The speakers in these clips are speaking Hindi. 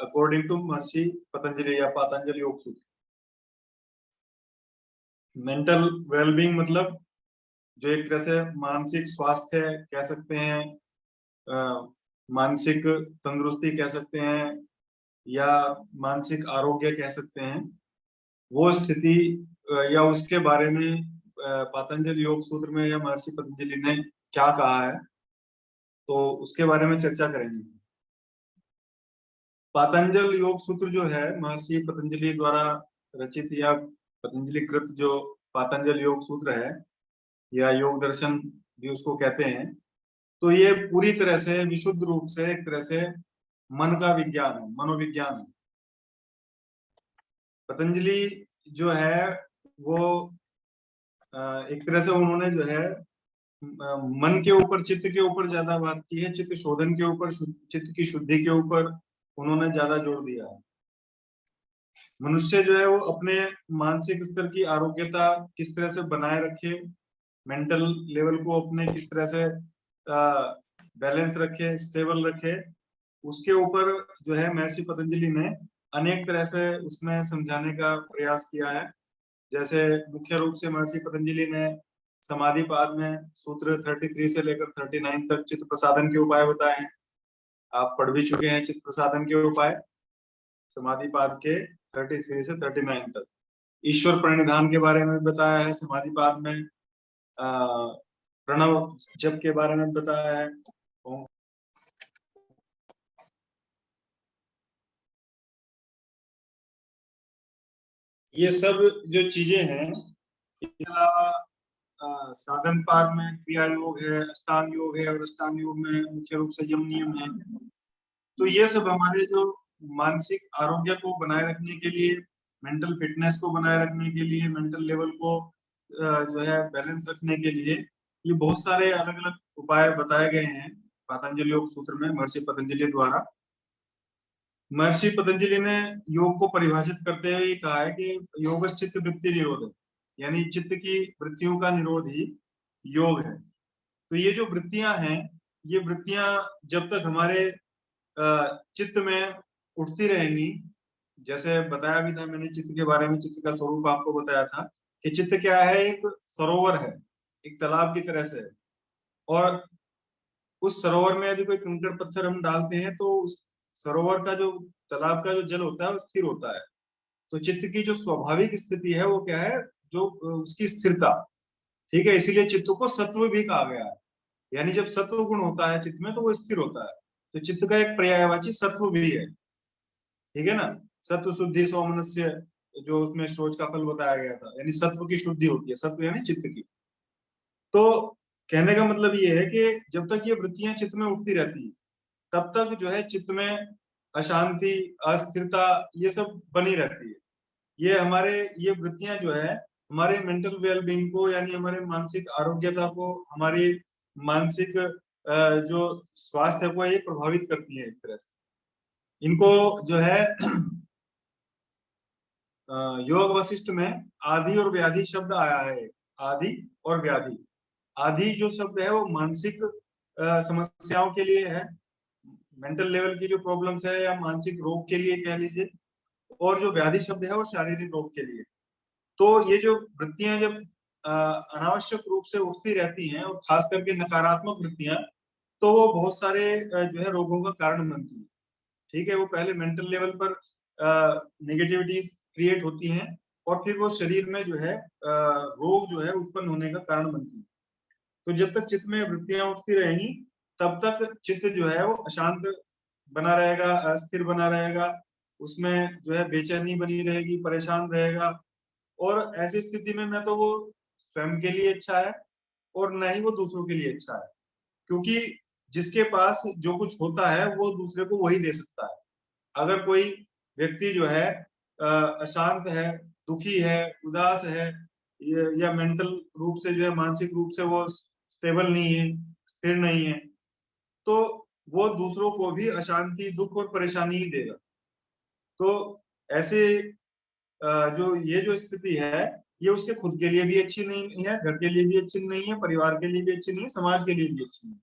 अकॉर्डिंग टू महर्षि पतंजलि या पातंजलि योग सूत्र। मेंटल वेलबींग मतलब जो एक तरह से मानसिक स्वास्थ्य कह सकते हैं, मानसिक तंदुरुस्ती कह सकते हैं, या मानसिक आरोग्य कह सकते हैं, वो स्थिति या उसके बारे में पातंजलि योग सूत्र में या महर्षि पतंजलि ने क्या कहा है, तो उसके बारे में चर्चा करेंगे। पातंजलि योग सूत्र जो है महर्षि पतंजलि द्वारा रचित या पतंजलि कृत जो पातंजलि योग सूत्र है या योग दर्शन भी उसको कहते हैं, तो ये पूरी तरह से विशुद्ध रूप से एक तरह से मन का विज्ञान है, मनोविज्ञान है। पतंजलि जो है वो एक तरह से उन्होंने जो है मन के ऊपर, चित्त के ऊपर ज्यादा बात की है, चित्त शोधन के ऊपर, चित्त की शुद्धि के ऊपर उन्होंने ज्यादा जोर दिया है। मनुष्य जो है वो अपने मानसिक स्तर की आरोग्यता किस तरह से बनाए रखे, मेंटल लेवल को अपने किस तरह से बैलेंस रखे, स्टेबल रखे, उसके ऊपर जो है महर्षि पतंजलि ने अनेक तरह से उसमें समझाने का प्रयास किया है। जैसे मुख्य रूप से महर्षि पतंजलि ने समाधिपाद में सूत्र 33 से लेकर 39 तक चित्त प्रसादन के उपाय बताए हैं। आप पढ़ भी चुके हैं चित्त प्रसादन के उपाय समाधिपाद के 33 से 39 तक। ईश्वर प्रणिधान के बारे में बताया है समाधिपाद में, प्रणव जप के बारे में बताया है, ये सब जो चीजें हैं। इसके अलावा साधन पाद में क्रिया योग है, अष्टांग योग है, और अष्टांग योग में मुख्य रूप से यम नियम है। तो ये सब हमारे जो मानसिक आरोग्य को बनाए रखने के लिए, मेंटल फिटनेस को बनाए रखने के लिए, मेंटल लेवल को जो है बैलेंस रखने के लिए ये बहुत सारे अलग अलग उपाय बताए गए हैं पातंजलि योग सूत्र में महर्षि पतंजलि द्वारा। महर्षि पतंजलि ने योग को परिभाषित करते हुए कहा है कि योग चित्त वृत्ति निरोध, यानी चित्त की वृत्तियों का निरोध ही योग है। तो ये जो वृत्तियां हैं, ये वृत्तियां जब तक हमारे चित्त में उठती रहेंगी, जैसे बताया भी था मैंने चित्त के बारे में, चित्त का स्वरूप आपको बताया था कि चित्त क्या है, एक सरोवर है, एक तालाब की तरह से है, और उस सरोवर में यदि कोई कंकड़ पत्थर हम डालते हैं तो उस सरोवर का जो, तालाब का जो जल होता है वो स्थिर होता है। तो चित्त की जो स्वाभाविक स्थिति है वो क्या है, जो उसकी स्थिरता, ठीक है। इसीलिए चित्त को सत्व भी कहा गया है, यानी जब सत्व गुण होता है चित्त में तो वो स्थिर होता है। तो चित्त का एक पर्यायवाची सत्व भी है, ठीक है ना। सत्व शुद्धि सौमनस्य, जो उसमें शोच का फल बताया गया था, यानी सत्व की शुद्धि होती है, सत्व यानी चित्त की। तो कहने का मतलब ये है कि जब तक ये वृत्तियां चित्त में उठती रहती है तब तक जो है चित्त में अशांति, अस्थिरता ये सब बनी रहती है। ये हमारे, ये वृत्तियां जो है हमारे मेंटल वेलबींग को, यानी हमारे मानसिक आरोग्यता को, हमारी मानसिक जो स्वास्थ्य को ये प्रभावित करती है। इस तरह से इनको जो है योग वशिष्ठ में आदि और व्याधि शब्द आया है। आदि और व्याधि, आदि जो शब्द है वो मानसिक समस्याओं के लिए है, मेंटल लेवल की जो प्रॉब्लम्स है या मानसिक रोग के लिए कह लीजिए, और जो व्याधि शब्द है वो शारीरिक रोग के लिए। तो ये जो वृत्तियां जब अनावश्यक रूप से उठती रहती हैं, और खास करके नकारात्मक वृत्तियां, तो वो बहुत सारे जो है रोगों का कारण बनती है, ठीक है। वो पहले मेंटल लेवल पर नेगेटिविटीज क्रिएट होती हैं, और फिर वो शरीर में जो है रोग जो है उत्पन्न होने का कारण बनती है। तो जब तक चित्त में वृत्तियां उठती रहेंगी तब तक चित्त जो है वो अशांत बना रहेगा, अस्थिर बना रहेगा, उसमें जो है बेचैनी बनी रहेगी, परेशान रहेगा। और ऐसी स्थिति में न तो वो स्वयं के लिए अच्छा है और न ही वो दूसरों के लिए अच्छा है, क्योंकि जिसके पास जो कुछ होता है वो दूसरे को वही दे सकता है। अगर कोई व्यक्ति जो है अशांत है, दुखी है, उदास है, या मेंटल रूप से जो है, मानसिक रूप से वो स्टेबल नहीं है, स्थिर नहीं है, तो वो दूसरों को भी अशांति, दुख और परेशानी ही देगा। तो ऐसे जो ये जो स्थिति है ये उसके खुद के लिए भी अच्छी नहीं है, घर के लिए भी अच्छी नहीं है, परिवार के लिए भी अच्छी नहीं है, समाज के लिए भी अच्छी नहीं है।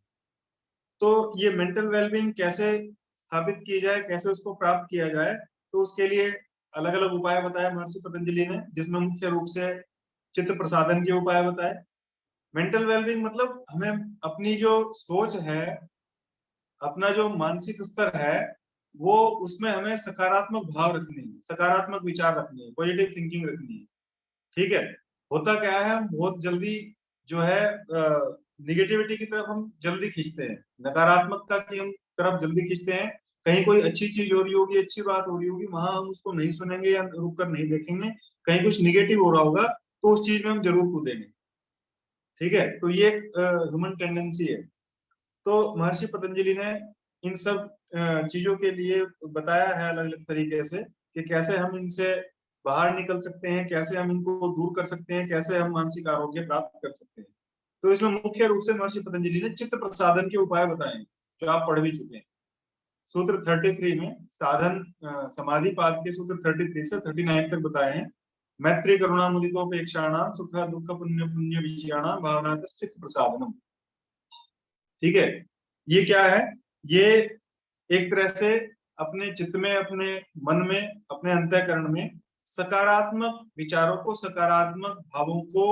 तो ये मेंटल वेलबींग कैसे स्थापित की जाए, कैसे उसको प्राप्त किया जाए, तो उसके लिए अलग अलग उपाय बताए महर्षि पतंजलि ने, जिसमें मुख्य रूप से चित्त प्रसादन के उपाय बताए। मेंटल वेलबींग मतलब हमें अपनी जो सोच है, अपना जो मानसिक स्तर है, वो उसमें हमें सकारात्मक भाव रखने हैं, सकारात्मक विचार रखने हैं, पॉजिटिव थिंकिंग रखनी है। ठीक है। होता क्या है, हम बहुत जल्दी जो है निगेटिविटी की तरफ हम जल्दी खींचते हैं, नकारात्मकता की हम तरफ जल्दी खींचते हैं। कहीं कोई अच्छी चीज हो रही होगी, अच्छी बात हो रही होगी, वहां हम उसको नहीं सुनेंगे या रुक कर नहीं देखेंगे। कहीं कुछ निगेटिव हो रहा होगा तो उस चीज में हम जरूर कूदेंगे। ठीक है, तो ये ह्यूमन टेंडेंसी है। तो महर्षि पतंजलि ने इन सब चीजों के लिए बताया है अलग अलग तरीके से कि कैसे हम इनसे बाहर निकल सकते हैं, कैसे हम इनको दूर कर सकते हैं, कैसे हम मानसिक आरोग्य प्राप्त कर सकते हैं। तो इसमें मुख्य रूप से महर्षि पतंजलि ने चित्त प्रसादन के उपाय बताए हैं, जो आप पढ़ भी चुके हैं। सूत्र 33 में साधन समाधि पाद के सूत्र 33 से 39 तक बताए हैं। मैत्री करुणा मुदितोपेक्षाणाम सुख दुख पुण्य पुण्य विषयाणाम भावना चित्त प्रसादनम। ठीक है, ये क्या है, ये एक तरह से अपने चित्त में, अपने मन में, अपने अंतःकरण में सकारात्मक विचारों को, सकारात्मक भावों को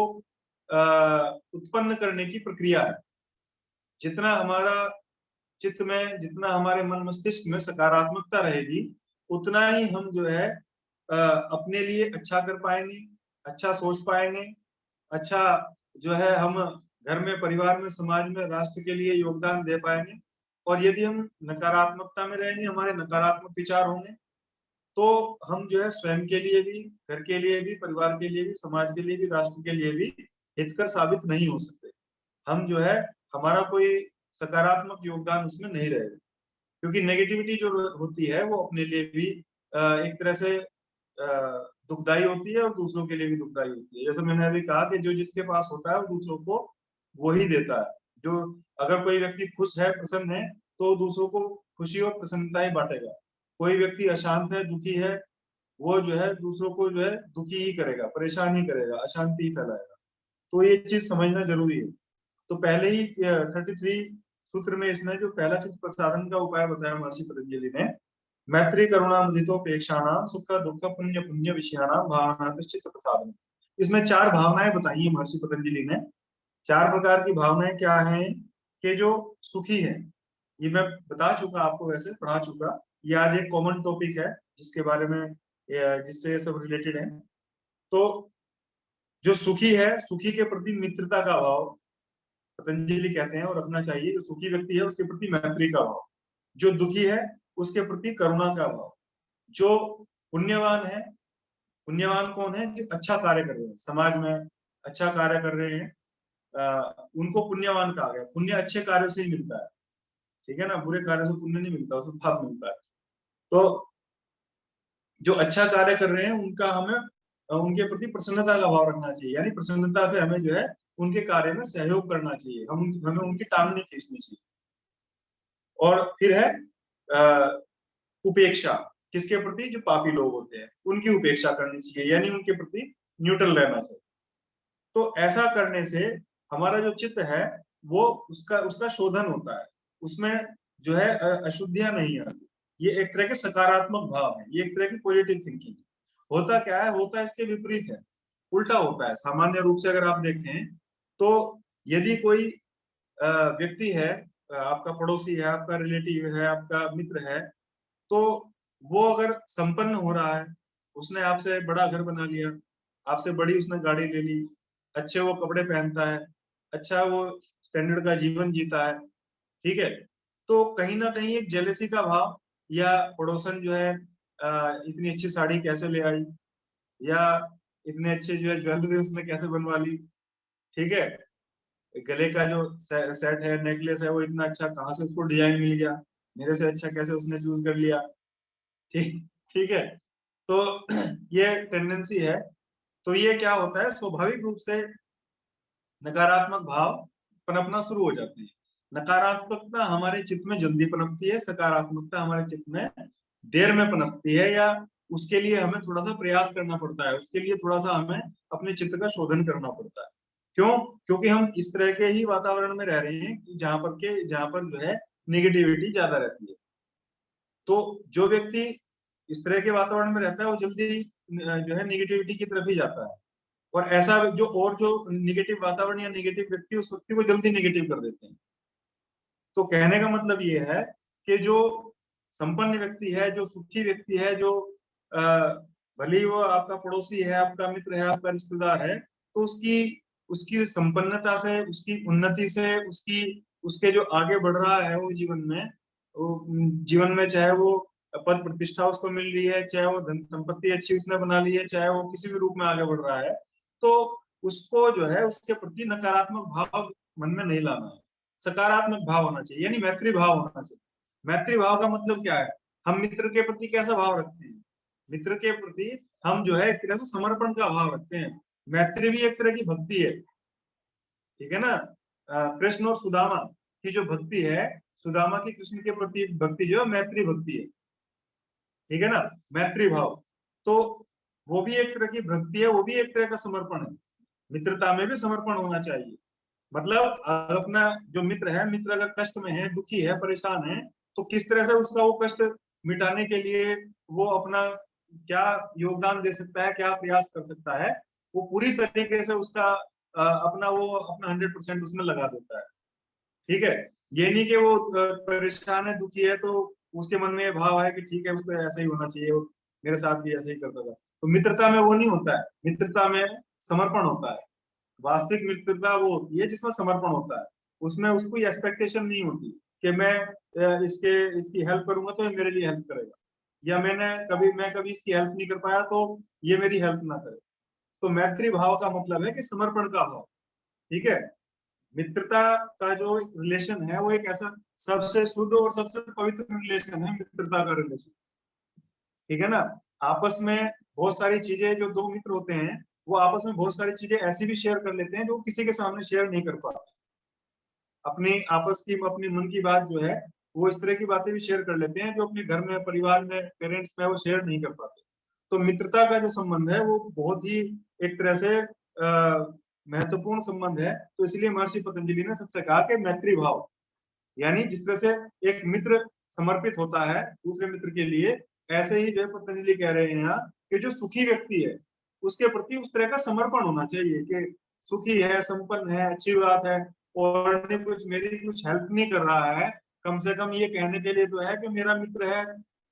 उत्पन्न करने की प्रक्रिया है। जितना हमारा चित्त में, जितना हमारे मन मस्तिष्क में सकारात्मकता रहेगी, उतना ही हम जो है अपने लिए अच्छा कर पाएंगे, अच्छा सोच पाएंगे, अच्छा जो है हम घर में, परिवार में, समाज में, राष्ट्र के लिए योगदान दे पाएंगे। और यदि हम नकारात्मकता में रहेंगे, हमारे नकारात्मक विचार होंगे, तो हम जो है स्वयं के लिए भी, घर के लिए भी, परिवार के लिए भी, समाज के लिए भी, राष्ट्र के लिए भी हितकर साबित नहीं हो सकते। हम जो है, हमारा कोई सकारात्मक योगदान उसमें नहीं रहेगा, क्योंकि नेगेटिविटी जो होती है वो अपने लिए भी एक तरह से दुखदाई होती है और दूसरों के लिए भी दुखदाई होती है। जैसे मैंने अभी कहा कि जो जिसके पास होता है वो दूसरों को वो ही देता है। जो अगर कोई व्यक्ति खुश है, प्रसन्न है, तो दूसरों को खुशी और प्रसन्नता ही बांटेगा। कोई व्यक्ति अशांत है, दुखी है, वो जो है दूसरों को जो है दुखी ही करेगा, परेशान ही करेगा, अशांति ही फैलाएगा। तो ये चीज समझना जरूरी है। तो पहले ही 33 सूत्र में इसने जो पहला चित्त प्रसादन का उपाय बताया महर्षि पतंजलि ने, मैत्री करुणा मुदितोपेक्षाणाम सुख दुख पुण्य पुण्य विषयाणाम भावना चित्त प्रसादन। इसमें 4 भावनाएं बताई है महर्षि पतंजलि ने। 4 प्रकार की भावनाएं क्या हैं कि जो सुखी है, ये मैं बता चुका आपको, वैसे पढ़ा चुका। ये आज एक कॉमन टॉपिक है जिसके बारे में, जिससे ये सब रिलेटेड है। तो जो सुखी है, सुखी के प्रति मित्रता का भाव पतंजलि कहते हैं और रखना चाहिए। जो सुखी व्यक्ति है उसके प्रति मैत्री का भाव, जो दुखी है उसके प्रति करुणा का भाव, जो पुण्यवान है, पुण्यवान कौन है, जो अच्छा कार्य कर रहे हैं, समाज में अच्छा कार्य कर रहे हैं, उनको पुण्यवान कहा गया। पुण्य अच्छे कार्यों से ही मिलता है, ठीक है ना, बुरे कार्यों से पुण्य नहीं मिलता, उसमें पाप मिलता है। तो जो अच्छा कार्य कर रहे हैं उनका हमें उनके प्रति प्रसन्नता का भाव रखना चाहिए, यानी प्रसन्नता से हमें जो है उनके कार्य में सहयोग करना चाहिए, हमें उनकी टांग नहीं खींचनी चाहिए। और फिर है उपेक्षा, किसके प्रति, जो पापी लोग होते हैं उनकी उपेक्षा करनी चाहिए, यानी उनके प्रति न्यूट्रल रहना चाहिए। तो ऐसा करने से हमारा जो चित्त है वो उसका उसका शोधन होता है, उसमें जो है अशुद्धियां नहीं आती। ये एक तरह के सकारात्मक भाव है, ये एक तरह की पॉजिटिव थिंकिंग। होता क्या है, होता इसके विपरीत है, उल्टा होता है। सामान्य रूप से अगर आप देखें तो यदि कोई व्यक्ति है, आपका पड़ोसी है, आपका रिलेटिव है, आपका मित्र है, तो वो अगर संपन्न हो रहा है, उसने आपसे बड़ा घर बना लिया, आपसे बड़ी उसने गाड़ी ले ली, अच्छे वो कपड़े पहनता है, अच्छा वो स्टैंडर्ड का जीवन जीता है, ठीक है, तो कहीं ना कहीं एक जेलेसी का भाव, या पड़ोसन जो है इतनी अच्छी साड़ी कैसे ले आई, या इतने अच्छे जो है ज्वेलरी उसने कैसे बनवा ली, ठीक है, गले का जो सेट है, नेकलेस है, वो इतना अच्छा कहाँ से उसको डिजाइन मिल गया, मेरे से अच्छा कैसे उसने चूज कर लिया। ठीक ठीक है। तो ये टेंडेंसी है। तो ये क्या होता है, स्वाभाविक रूप से नकारात्मक भाव पनपना शुरू हो जाते हैं। नकारात्मकता हमारे चित्त में जल्दी पनपती है, सकारात्मकता हमारे चित्त में देर में पनपती है, या उसके लिए हमें थोड़ा सा प्रयास करना पड़ता है, उसके लिए थोड़ा सा हमें अपने चित्त का शोधन करना पड़ता है। क्यों? क्योंकि हम इस तरह के ही वातावरण में रह रहे हैं जहां पर जो है नेगेटिविटी ज्यादा रहती है। तो जो व्यक्ति इस तरह के वातावरण में रहता है वो जल्दी जो है निगेटिविटी की तरफ ही जाता है, और ऐसा जो निगेटिव वातावरण या निगेटिव व्यक्ति उस व्यक्ति को जल्दी निगेटिव कर देते हैं। तो कहने का मतलब ये है कि जो संपन्न व्यक्ति है, जो सुखी व्यक्ति है, जो भले ही वो आपका पड़ोसी है, आपका मित्र है, आपका रिश्तेदार है, तो उसकी संपन्नता से, उसकी उन्नति से, उसके जो आगे बढ़ रहा है वो जीवन में चाहे वो पद प्रतिष्ठा उसको मिल रही है, चाहे वो धन संपत्ति अच्छी उसने बना ली है, चाहे वो किसी भी रूप में आगे बढ़ रहा है, तो उसको जो है उसके प्रति नकारात्मक भाव मन में नहीं लाना है, सकारात्मक भाव होना चाहिए, यानी मैत्री भाव होना चाहिए। मैत्री भाव का मतलब क्या है? हम मित्र के प्रति कैसा भाव रखते हैं? मित्र के प्रति हम जो है एक तरह से समर्पण का भाव रखते हैं। मैत्री भी एक तरह की भक्ति है, ठीक है ना। कृष्ण और सुदामा की जो भक्ति है, सुदामा की कृष्ण के प्रति भक्ति जो है मैत्री भक्ति है, ठीक है ना, मैत्री भाव। तो वो भी एक तरह की भक्ति है, वो भी एक तरह का समर्पण है। मित्रता में भी समर्पण होना चाहिए। मतलब अपना जो मित्र है, मित्र अगर कष्ट में है, दुखी है, परेशान है, तो किस तरह से उसका वो कष्ट मिटाने के लिए वो अपना क्या योगदान दे सकता है, क्या प्रयास कर सकता है, वो पूरी तरीके से उसका अपना 100% उसमें लगा देता है, ठीक है। ये नहीं कि वो परेशान है, दुखी है, तो उसके मन में भाव है कि ठीक है उसको ऐसा ही होना चाहिए, वो मेरे साथ भी ऐसा ही करता था। तो मित्रता में वो नहीं होता है, मित्रता में समर्पण होता है। वास्तविक मित्रता वो होती है जिसमें समर्पण होता है, उसमें उसको एक्सपेक्टेशन नहीं होती कि मैं इसकी हेल्प करूंगा तो ये मेरे लिए हेल्प करेगा, या मैं कभी इसकी हेल्प नहीं कर पाया तो ये मेरी हेल्प ना करे। तो मैत्री भाव का मतलब है कि समर्पण का भाव, ठीक है। मित्रता का जो रिलेशन है वो एक ऐसा सबसे शुद्ध और सबसे पवित्र रिलेशन है, मित्रता का रिलेशन, ठीक है ना। आपस में बहुत सारी चीजें, जो दो मित्र होते हैं वो आपस में बहुत सारी चीजें ऐसी भी शेयर कर लेते हैं जो किसी के सामने शेयर नहीं कर पाते। अपनी मन की बात जो है वो इस तरह की बातें भी शेयर कर लेते हैं जो अपने घर में, परिवार में, पेरेंट्स में वो शेयर नहीं कर पाते। तो मित्रता का जो संबंध है वो बहुत ही एक तरह से महत्वपूर्ण संबंध है। तो इसलिए महर्षि पतंजलि ने सबसे कहा कि मैत्री भाव, यानी जिस तरह से एक मित्र समर्पित होता है दूसरे मित्र के लिए, ऐसे ही जो पतंजलि कह रहे हैं यहाँ कि जो सुखी व्यक्ति है उसके प्रति उस तरह का समर्पण होना चाहिए कि सुखी है, संपन्न है, अच्छी बात है, और कुछ मेरी कुछ हेल्प नहीं कर रहा है, कम से कम ये कहने के लिए तो है कि मेरा मित्र है,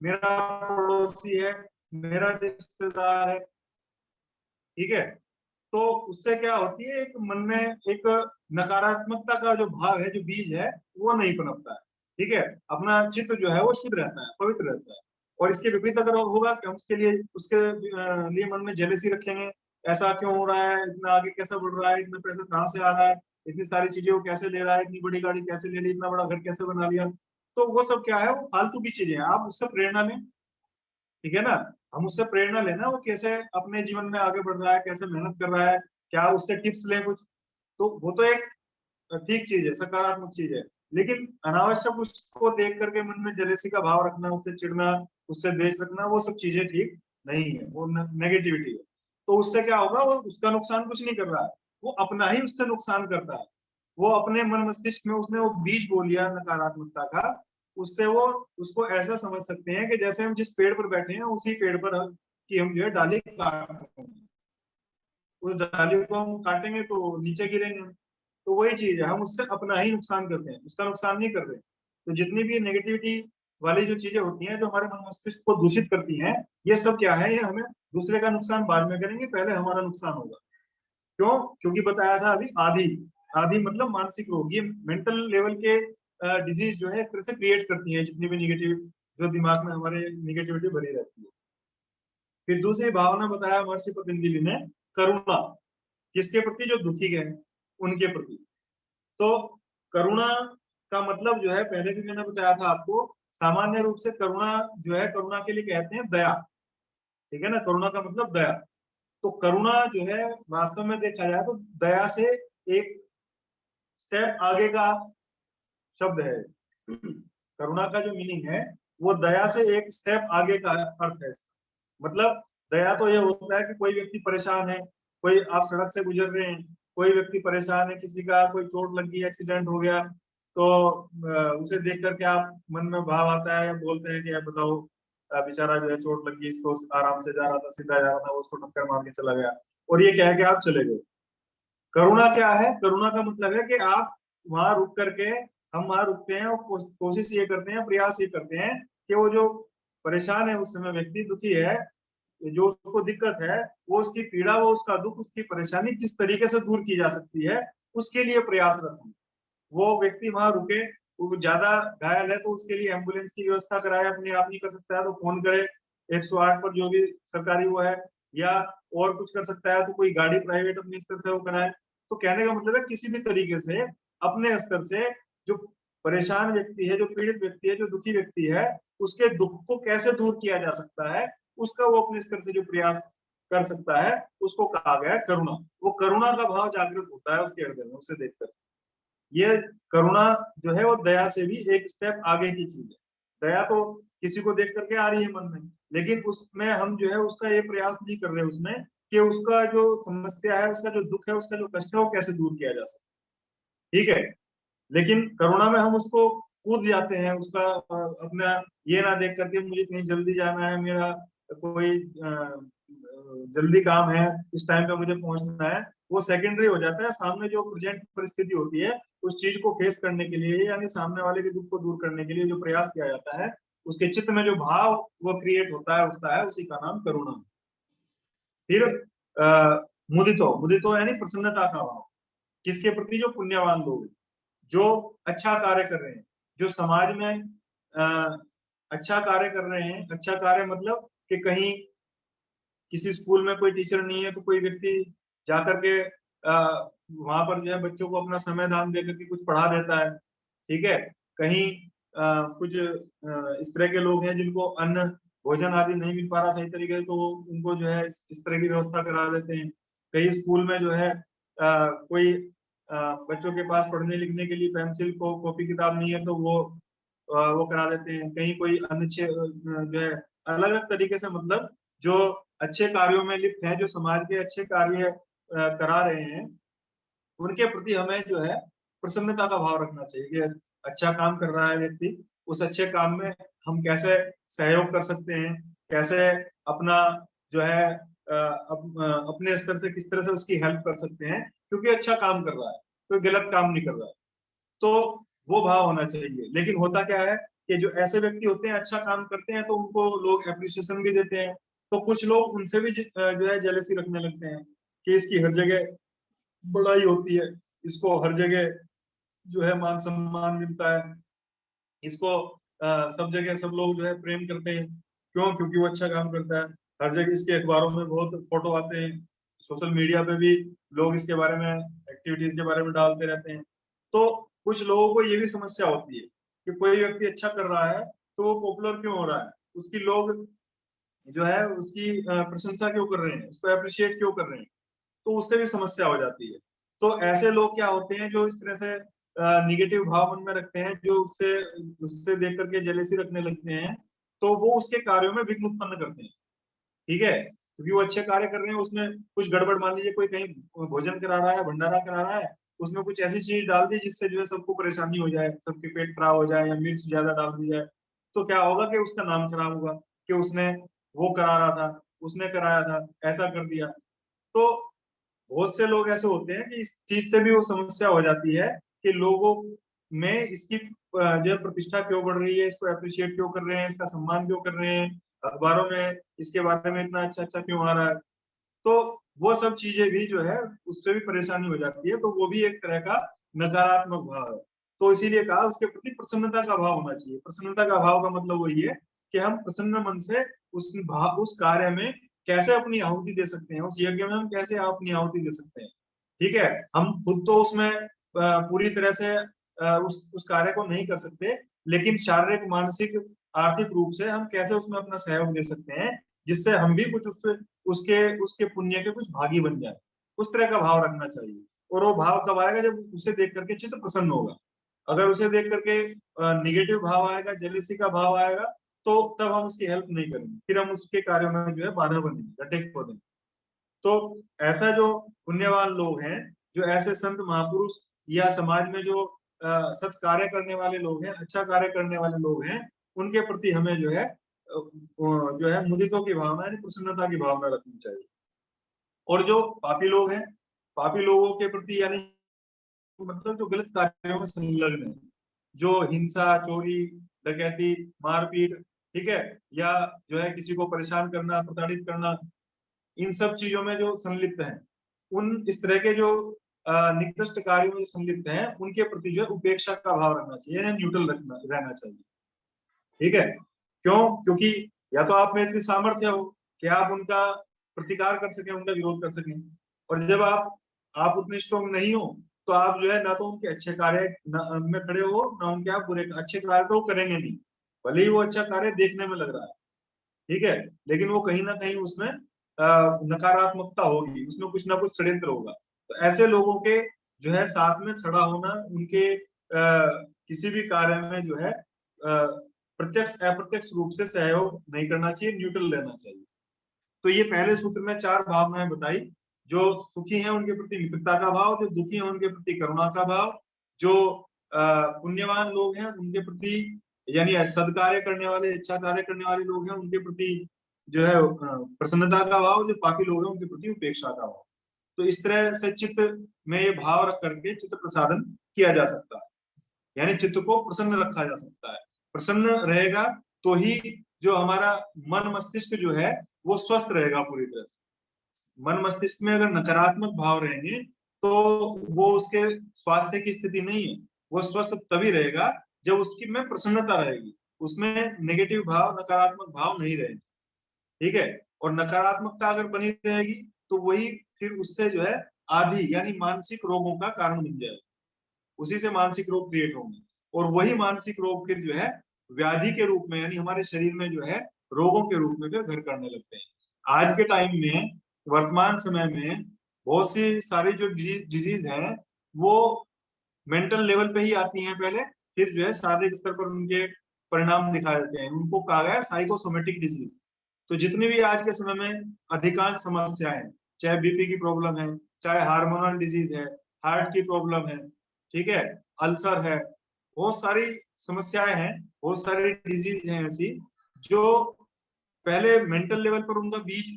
मेरा पड़ोसी है, मेरा रिश्तेदार है, ठीक है। तो उससे क्या होती है, एक मन में एक नकारात्मकता का जो भाव है, जो बीज है, वो नहीं पनपता है, ठीक है। अपना चित्त जो है वो शुद्ध रहता है, पवित्र रहता है। और इसके विपरीत अगर होगा कि हम उसके लिए मन में जेलसी रखेंगे, ऐसा क्यों हो रहा है, इतना आगे कैसे बढ़ रहा है, इतना पैसा कहाँ से आ रहा है, इतनी सारी चीजें वो कैसे ले रहा है, इतनी बड़ी गाड़ी कैसे ले ली, इतना बड़ा घर कैसे बना लिया, तो वो सब क्या है, वो फालतू की चीजें हैं। आप उससे प्रेरणा लें, ठीक है ना। हम उससे प्रेरणा लेना, वो कैसे अपने जीवन में आगे बढ़ रहा है, कैसे मेहनत कर रहा है, क्या उससे टिप्स लें कुछ, तो वो तो एक ठीक चीज है, सकारात्मक चीज है। लेकिन अनावश्यक उसको देख करके मन में जेलेसी का भाव रखना, उससे चिढ़ना, उससे द्वेष रखना, वो सब चीजें ठीक नहीं है, वो नेगेटिविटी है। तो उससे क्या होगा, वो उसका नुकसान कुछ नहीं कर रहा है, वो अपना ही उससे नुकसान करता है। वो अपने मन मस्तिष्क में उसने वो बीज बो लिया नकारात्मकता का, उससे वो उसको ऐसा समझ सकते हैं कि जैसे हम जिस पेड़ पर बैठे हैं उसी पेड़ पर कि हम जो है डाली काट रहे हैं, उस डाली को हम काटेंगे तो नीचे गिरेंगे। तो वही चीज है, हम उससे अपना ही नुकसान करते हैं, उसका नुकसान नहीं कर रहे। तो जितनी भी नेगेटिविटी वाली जो चीजें होती हैं जो हमारे मन मस्तिष्क को दूषित करती हैं, ये सब क्या है, ये हमें दूसरे का नुकसान बाद में करेंगे, पहले हमारा नुकसान होगा। क्यों? क्योंकि बताया था अभी, आदि आदि मतलब मानसिक रोग, ये मेंटल लेवल के डिजीज जो है एक तरह से क्रिएट करती है, जितनी भी निगेटिव जो दिमाग में हमारे निगेटिविटी भरी रहती है। फिर दूसरी भावना बताया महर्षि पतंजलि ने, करुणा, किसके प्रति? जो दुखी है उनके प्रति। तो करुणा का मतलब जो है, पहले भी मैंने बताया था आपको, सामान्य रूप से करुणा जो है, करुणा के लिए कहते हैं दया, ठीक है ना। करुणा का मतलब दया। तो करुणा जो है वास्तव में देखा जाए तो दया से एक स्टेप आगे का शब्द है। करुणा का जो मीनिंग है वो दया से एक स्टेप आगे का अर्थ है। मतलब दया तो ये होता है कि कोई व्यक्ति परेशान है, कोई आप सड़क से गुजर रहे हैं, कोई व्यक्ति परेशान है, किसी का कोई चोट लग गई, एक्सीडेंट हो गया, तो उसे देख करके आप मन में भाव आता है, या बोलते हैं कि यार बताओ, बेचारा जो है चोट लगी, इसको आराम से जा रहा था, सीधा जा रहा था, वो उसको टक्कर मार के चला गया, और ये कह के आप चले गए। करुणा क्या है? करुणा का मतलब है कि आप वहां रुक करके, हम वहां रुकते हैं और कोशिश ये करते हैं, प्रयास ये करते हैं कि वो जो परेशान है उस समय, व्यक्ति दुखी है, जो उसको दिक्कत है, वो उसकी पीड़ा, वो उसका दुख, उसकी परेशानी किस तरीके से दूर की जा सकती है, उसके लिए प्रयासरत है। वो व्यक्ति वहां रुके, वो ज्यादा घायल है तो उसके लिए एम्बुलेंस की व्यवस्था कराए, अपने आप नहीं कर सकता है तो फोन करे 108 पर, जो भी सरकारी वो है, या और कुछ कर सकता है तो कोई गाड़ी प्राइवेट अपने स्तर से वो कराए। तो कहने का मतलब है किसी भी तरीके से अपने स्तर से जो परेशान व्यक्ति है, जो पीड़ित व्यक्ति है, जो दुखी व्यक्ति है, उसके दुख को कैसे दूर किया जा सकता है, उसका वो अपने स्तर से जो प्रयास कर सकता है, उसको कहा गया है करुणा। वो करुणा का भाव जागृत होता है उसके हृदय में, उसे देखकर। ये करुणा जो है वो दया से भी एक स्टेप आगे की चीज है। दया तो किसी को देख करके आ रही है मन में, लेकिन उसमें हम जो है उसका ये प्रयास नहीं कर रहे उसमें कि उसका जो समस्या है, उसका जो दुख है, उसका जो कष्ट है, वो कैसे दूर किया जा सकता। ठीक है, लेकिन करुणा में हम उसको कूद जाते हैं, उसका अपना ये ना देख करके मुझे कहीं जल्दी जाना है, मेरा कोई जल्दी काम है, इस टाइम पे मुझे पहुंचना है, वो सेकेंडरी हो जाता है। सामने जो प्रेजेंट परिस्थिति होती है, उस चीज को फेस करने के लिए, यानी सामने वाले के दुख को दूर करने के लिए जो प्रयास किया जाता है, उसके चित्त में जो भाव वो क्रिएट होता है, उठता है, उसी का नाम करुणा। फिर मुदितो, मुदितो यानी प्रसन्नता का भाव। किसके प्रति? जो पुण्यवान लोग हैं, जो अच्छा कार्य कर रहे हैं, जो समाज में अच्छा कार्य कर रहे हैं। अच्छा कार्य मतलब कि कहीं किसी स्कूल में कोई टीचर नहीं है तो कोई व्यक्ति जाकर के वहां पर जो है बच्चों को अपना समय दान दे करके कुछ पढ़ा देता है। ठीक है, कहीं कुछ इस तरह के लोग हैं जिनको अन्न भोजन आदि नहीं मिल पा रहा सही तरीके से, तो उनको जो है इस तरह की व्यवस्था करा देते हैं। कहीं स्कूल में जो है कोई बच्चों के पास पढ़ने लिखने के लिए पेंसिल को कॉपी किताब नहीं है तो वो करा देते हैं। कहीं कोई अन्य जो है अलग अलग तरीके से, मतलब जो अच्छे कार्यों में लिप्त हैं, जो समाज के अच्छे कार्य करा रहे हैं, उनके प्रति हमें जो है प्रसन्नता का भाव रखना चाहिए कि अच्छा काम कर रहा है व्यक्ति, उस अच्छे काम में हम कैसे सहयोग कर सकते हैं, कैसे अपना जो है अपने स्तर से किस तरह से उसकी हेल्प कर सकते हैं, क्योंकि अच्छा काम कर रहा है, कोई गलत काम नहीं कर रहा है। तो वो भाव होना चाहिए। लेकिन होता क्या है कि जो ऐसे व्यक्ति होते हैं, अच्छा काम करते हैं, तो उनको लोग एप्रिसिएशन भी देते हैं, तो कुछ लोग उनसे भी जो है जेलसी रखने लगते हैं कि इसकी हर जगह बड़ाई होती है, इसको हर जगह जो है मान सम्मान मिलता है, इसको सब जगह सब लोग जो है प्रेम करते हैं। क्यों? क्योंकि वो अच्छा काम करता है। हर जगह इसके अखबारों में बहुत फोटो आते हैं, सोशल मीडिया पे भी लोग इसके बारे में, एक्टिविटीज के बारे में डालते रहते हैं। तो कुछ लोगों को ये भी समस्या होती है कि कोई व्यक्ति अच्छा कर रहा है तो वो पॉपुलर क्यों हो रहा है, उसकी लोग जो है उसकी प्रशंसा क्यों कर रहे हैं, उसको अप्रिशिएट क्यों कर रहे हैं, तो उससे भी समस्या हो जाती है। तो ऐसे लोग क्या होते हैं जो इस तरह से निगेटिव भाव मन में रखते हैं, जो उससे उससे देख करके जेलेसी रखने लगते हैं, तो वो उसके कार्यों में विघ्न उत्पन्न करते हैं। ठीक है, क्योंकि वो अच्छे कार्य कर रहे हैं, उसमें कुछ गड़बड़, मान लीजिए कोई कहीं भोजन करा रहा है, भंडारा करा रहा है, उसमें कुछ ऐसी चीज डाल दी जिससे जो है सबको परेशानी हो जाए, सबके पेट खराब हो जाए, या मिर्च ज्यादा डाल दी जाए, तो क्या होगा कि उसका नाम खराब होगा कि उसने वो करा रहा था, उसने कराया था, ऐसा कर दिया। तो बहुत से लोग ऐसे होते हैं कि इस चीज से भी वो समस्या हो जाती है कि लोगों में इसकी जो है प्रतिष्ठा क्यों बढ़ रही है, इसको अप्रिशिएट क्यों कर रहे हैं, इसका सम्मान क्यों कर रहे हैं, अखबारों में इसके बारे में इतना अच्छा अच्छा क्यों आ रहा है। तो वो सब चीजें भी जो है उससे भी परेशानी हो जाती है, तो वो भी एक तरह का नकारात्मक भाव है। तो इसीलिए कहा उसके प्रति प्रसन्नता का भाव होना चाहिए। प्रसन्नता का भाव का मतलब वही है कि हम प्रसन्न मन से उस कार्य में कैसे अपनी आहुति दे सकते हैं, उस यज्ञ में हम कैसे अपनी आहुति दे सकते हैं। ठीक है, हम खुद तो उसमें पूरी तरह से उस कार्य को नहीं कर सकते, लेकिन शारीरिक, मानसिक, आर्थिक रूप से हम कैसे उसमें अपना सहयोग दे सकते हैं, जिससे हम भी कुछ उससे उसके उसके पुण्य के कुछ भागी बन जाए। उस तरह का भाव रखना चाहिए। और वो भाव कब आएगा? जब उसे देख करके चित्त प्रसन्न होगा। अगर उसे देख करके निगेटिव भाव आएगा, जेलिसी का भाव आएगा, तो तब हम उसकी हेल्प नहीं करेंगे, फिर हम उसके कार्यों में जो है बाधा बनेंगे, गड्ढे खोदेंगे। तो ऐसा जो पुण्यवान लोग हैं, जो ऐसे संत महापुरुष या समाज में जो सत्कार्य करने वाले लोग हैं, अच्छा कार्य करने वाले लोग हैं, उनके प्रति हमें जो है मुदितों की भावना यानी प्रसन्नता की भावना रखनी चाहिए। और जो पापी लोग हैं, पापी लोगों के प्रति यानी मतलब जो गलत कार्यों में संलग्न है, जो हिंसा, चोरी, डकैती, मारपीट, ठीक है, या जो है किसी को परेशान करना, प्रताड़ित करना, इन सब चीजों में जो संलिप्त हैं, उन इस तरह के जो निकृष्ट कार्यों में संलिप्त हैं, उनके प्रति जो है उपेक्षा का भाव रखना चाहिए, यानी न्यूट्रल रहना चाहिए। ठीक है, क्यों? क्योंकि या तो आप में इतनी सामर्थ्य हो कि आप उनका प्रतिकार कर सकें, उनका विरोध कर सकें, और जब आप उतने स्ट्रॉन्ग नहीं हो तो आप जो है ना तो उनके अच्छे कार्य में खड़े हो, ना उनके आप बुरे अच्छे कार्य तो करेंगे नहीं, भले ही वो अच्छा कार्य देखने में लग रहा है, ठीक है, लेकिन वो कहीं ना कहीं उसमें नकारात्मकता होगी, उसमें कुछ ना कुछ षड्यंत्र होगा। तो ऐसे लोगों के जो है साथ में खड़ा होना, उनके किसी भी कार्य में जो है प्रत्यक्ष अप्रत्यक्ष रूप से सहयोग नहीं करना चाहिए, न्यूट्रल रहना चाहिए। तो ये पहले सूत्र में 4 भावनाएं बताई। जो सुखी हैं उनके प्रति मित्रता का भाव, जो दुखी हैं उनके प्रति करुणा का भाव, जो पुण्यवान लोग हैं उनके प्रति यानी सदकार्य करने वाले, अच्छा कार्य करने वाले लोग हैं उनके प्रति जो है प्रसन्नता का भाव, जो पापी लोग हैं उनके प्रति उपेक्षा का भाव। तो इस तरह से चित्त में ये भाव रख करके चित्त प्रसादन किया जा सकता है, यानी चित्त को प्रसन्न रखा जा सकता है। प्रसन्न रहेगा तो ही जो हमारा मन मस्तिष्क जो है वो स्वस्थ रहेगा पूरी तरह से। मन मस्तिष्क में अगर नकारात्मक भाव रहेंगे तो वो उसके स्वास्थ्य की स्थिति नहीं है, वो स्वस्थ तभी रहेगा जब उसकी में प्रसन्नता रहेगी, उसमें नेगेटिव भाव, नकारात्मक भाव नहीं रहेंगे, ठीक है। और नकारात्मकता अगर बनी रहेगी तो वही फिर उससे जो है आदि यानी मानसिक रोगों का कारण बन जाएगा, उसी से मानसिक रोग क्रिएट होंगे, और वही मानसिक रोग फिर जो है व्याधि के रूप में यानी हमारे शरीर में जो है रोगों के रूप में फिर घर करने लगते हैं। आज के टाइम में, वर्तमान समय में बहुत सी सारी जो डिजीज है वो मेंटल लेवल पे ही आती हैं पहले, फिर जो है शारीरिक स्तर पर उनके परिणाम दिखाई देते हैं, उनको कहा गया है साइकोसोमेटिक डिजीज। तो जितनी भी आज के समय में अधिकांश समस्याएं, चाहे बीपी की प्रॉब्लम है, चाहे हार्मोनल डिजीज है, हार्ट की प्रॉब्लम है, ठीक है, अल्सर है, बहुत सारी समस्याएं हैं, बहुत सारी डिजीज हैं ऐसी जो पहले मेंटल लेवल पर उनका बीज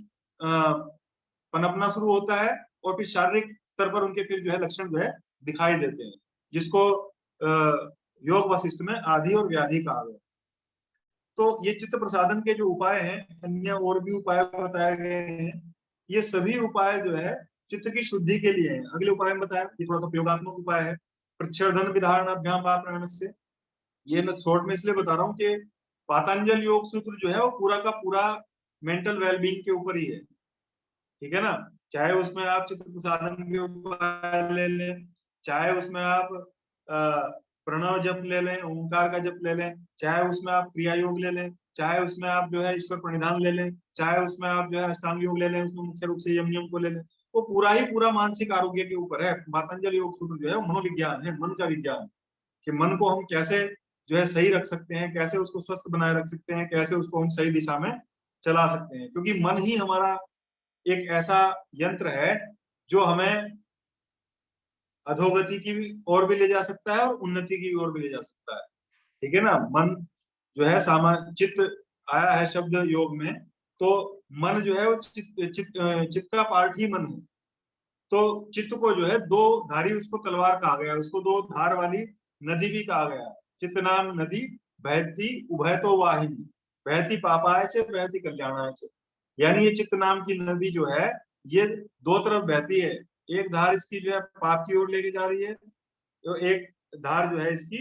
पनपना शुरू होता है और फिर शारीरिक स्तर पर उनके फिर जो है लक्षण जो है दिखाई देते हैं, जिसको योग वशिष्ठ में आदि और व्याधि कहा गया। तो ये चित्त प्रसादन के जो उपाय हैं, अन्य और भी उपाय बताए गए हैं, ये सभी उपाय जो है चित्त की शुद्धि के लिए हैं। अगले उपाय में बताया, ये थोड़ा सा प्रयोगात्मक उपाय है। प्रच्छेदन विधारणाभ्याम वा प्राणायाम से, ये मैं शॉर्ट में इसलिए बता रहा हूँ कि पातंजल योग सूत्र जो है वो पूरा का पूरा मेंटल वेलबींग के ऊपर ही है, ठीक है ना। चाहे उसमें आप चित्त प्रसादन के उपाय ले लें, चाहे उसमें आप प्रणव जप ले लें, ओंकार का जप ले लें, चाहे उसमें आप क्रिया योग ले लें, चाहे उसमें आप जो है ईश्वर प्रणिधान ले लें, चाहे उसमें आप जो है अष्टांग योग ले लें, उसमें मुख्य रूप से यम नियम को ले लें, वो पूरा ही पूरा मानसिक आरोग्य के ऊपर है। पातंजल योग सूत्र जो है मनोविज्ञान है, मन का विज्ञान, कि मन को हम कैसे जो है सही रख सकते हैं, कैसे उसको स्वस्थ बनाए रख सकते हैं, कैसे उसको हम सही दिशा में चला सकते हैं, क्योंकि मन ही हमारा एक ऐसा यंत्र है जो हमें अधोगति की ओर भी ले जा सकता है और उन्नति की ओर भी ले जा सकता है, ठीक है ना। मन जो है सामान्य चित्त आया है शब्द योग में, तो मन जो है वो चित्त का पार्ट ही मन है। तो चित्त को जो है दो धारी उसको तलवार कहा गया, उसको दो धार वाली नदी भी कहा गया। चित्त नाम नदी बहती उभय तो वाहिनी, बहती पापाय च बहती कल्याणाय च, यानी ये चित्त नाम की नदी जो है ये दो तरफ बहती है, एक धार इसकी जो है पाप की ओर लेके जा रही है, तो एक धार जो है इसकी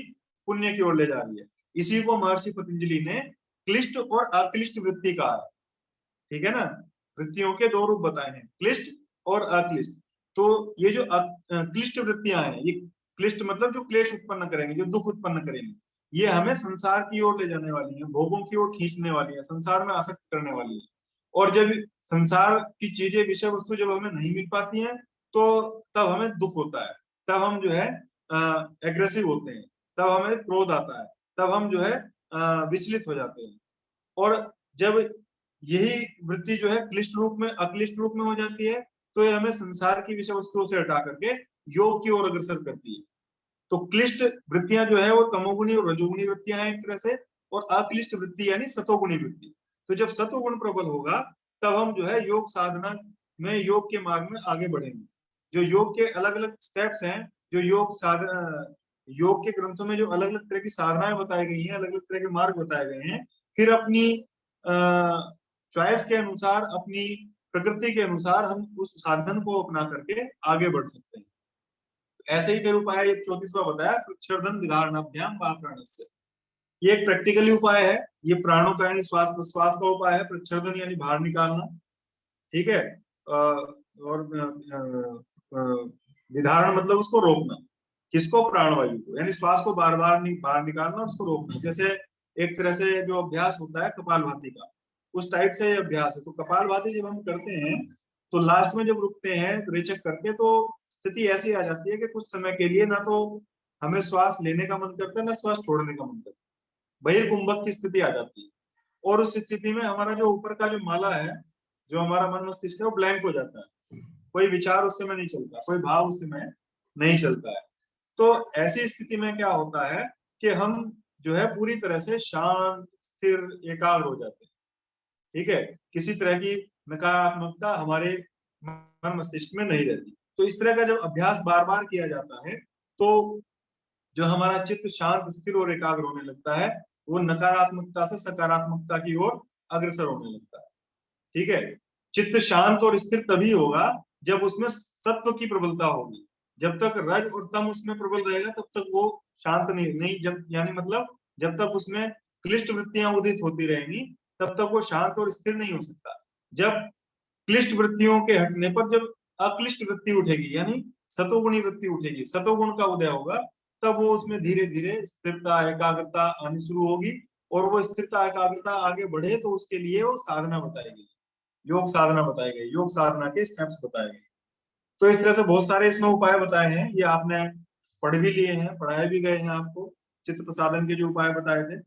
पुण्य की ओर ले जा रही है। इसी को महर्षि पतंजलि ने क्लिष्ट और अक्लिष्ट वृत्ति कहा है, ठीक है ना। वृत्तियों के दो रूप बताए हैं, क्लिष्ट और अक्लिष्ट। तो ये जो क्लिष्ट वृत्तियां हैं, ये क्लिष्ट मतलब जो क्लेश उत्पन्न करेंगे, जो दुख उत्पन्न करेंगे, ये हमें संसार की ओर ले जाने वाली है, भोगों की ओर खींचने वाली है, संसार में आसक्त करने वाली है। और जब संसार की चीजें, विषय वस्तु जब हमें नहीं मिल पाती हैं तो तब हमें दुख होता है, तब हम जो है एग्रेसिव होते हैं, तब हमें क्रोध आता है, तब हम जो है विचलित हो जाते हैं। और जब यही वृत्ति जो है क्लिष्ट रूप में, अक्लिष्ट रूप में हो जाती है, तो ये हमें संसार की विषय वस्तुओं से हटा करके योग की ओर अग्रसर करती है। तो क्लिष्ट वृत्तियां जो है वो तमोगुणी और रजोगुणी वृत्तियां हैं एक तरह से, और अक्लिष्ट वृत्ति यानी सतोगुणी वृत्ति। तो जब सतोगुण प्रबल होगा तब हम जो है योग साधना में, योग के मार्ग में आगे बढ़ेंगे। जो योग के अलग अलग स्टेप्स हैं, जो योग साधना, योग के ग्रंथों में जो अलग अलग तरह की साधनाएं बताई गई हैं, अलग अलग तरह के मार्ग बताए गए हैं, फिर अपनी चॉइस के अनुसार, अपनी प्रकृति के अनुसार हम उस साधन को अपना करके आगे बढ़ सकते हैं। ऐसे ही फिर उपाय ये 34वां बताया, प्रच्छर्दन विधारणाभ्याम वा प्राणस्य। ये एक प्रैक्टिकली उपाय है, ये प्राणों का यानी श्वास प्रश्वास का उपाय है। प्रच्छर्दन यानी बाहर निकालना, ठीक है, और विधारण मतलब उसको रोकना, किसको, प्राणवायु को, यानी श्वास को बार बार बाहर निकालना और उसको रोकना। जैसे एक तरह से जो अभ्यास होता है कपालभाति का, उस टाइप से ये अभ्यास है। तो कपालभाति जब हम करते हैं तो लास्ट में जब रुकते हैं रेचक करके, तो स्थिति ऐसी आ जाती है कि कुछ समय के लिए ना तो हमें श्वास लेने का मन करता है, ना श्वास छोड़ने का मन करता है, बहिर्कुंभक की स्थिति आ जाती है। और उस स्थिति में हमारा जो ऊपर का जो माला है, जो हमारा मन मस्तिष्क है, वो ब्लैंक हो जाता है, कोई विचार उस समय नहीं चलता, कोई भाव उस समय नहीं चलता है। तो ऐसी स्थिति में क्या होता है कि हम जो है पूरी तरह से शांत, स्थिर, एकाग्र हो जाते हैं, ठीक है, किसी तरह की नकारात्मकता हमारे मन मस्तिष्क में नहीं रहती। तो इस तरह का जब अभ्यास बार बार किया जाता है तो जो हमारा चित्त शांत, स्थिर और एकाग्र होने लगता है, वो नकारात्मकता से सकारात्मकता की ओर अग्रसर होने लगता है, ठीक है। चित्त शांत और स्थिर तभी होगा जब उसमें सत्व की प्रबलता होगी। जब तक रज और तम उसमें प्रबल रहेगा तब तक वो शांत नहीं जब यानी मतलब जब तक उसमें क्लिष्ट वृत्तियां उदित होती रहेंगी तब तक वो शांत और स्थिर नहीं हो सकता। जब क्लिष्ट वृत्तियों के हटने पर जब अक्लिष्ट वृत्ति उठेगी, यानी सतोगुणी वृत्ति उठेगी, सतोगुण का उदय होगा, तब वो उसमें धीरे धीरे स्थिरता, एकाग्रता आनी शुरू होगी। और वो स्थिरता, एकाग्रता आगे बढ़े तो उसके लिए वो साधना बताएगी, योग साधना बताई गई, योग साधना के स्टेप्स बताए गए। तो इस तरह से बहुत सारे इसमें उपाय बताए हैं, ये आपने पढ़ भी लिए हैं, पढ़ाए भी गए हैं आपको। चित्त प्रसादन के जो उपाय बताए थे,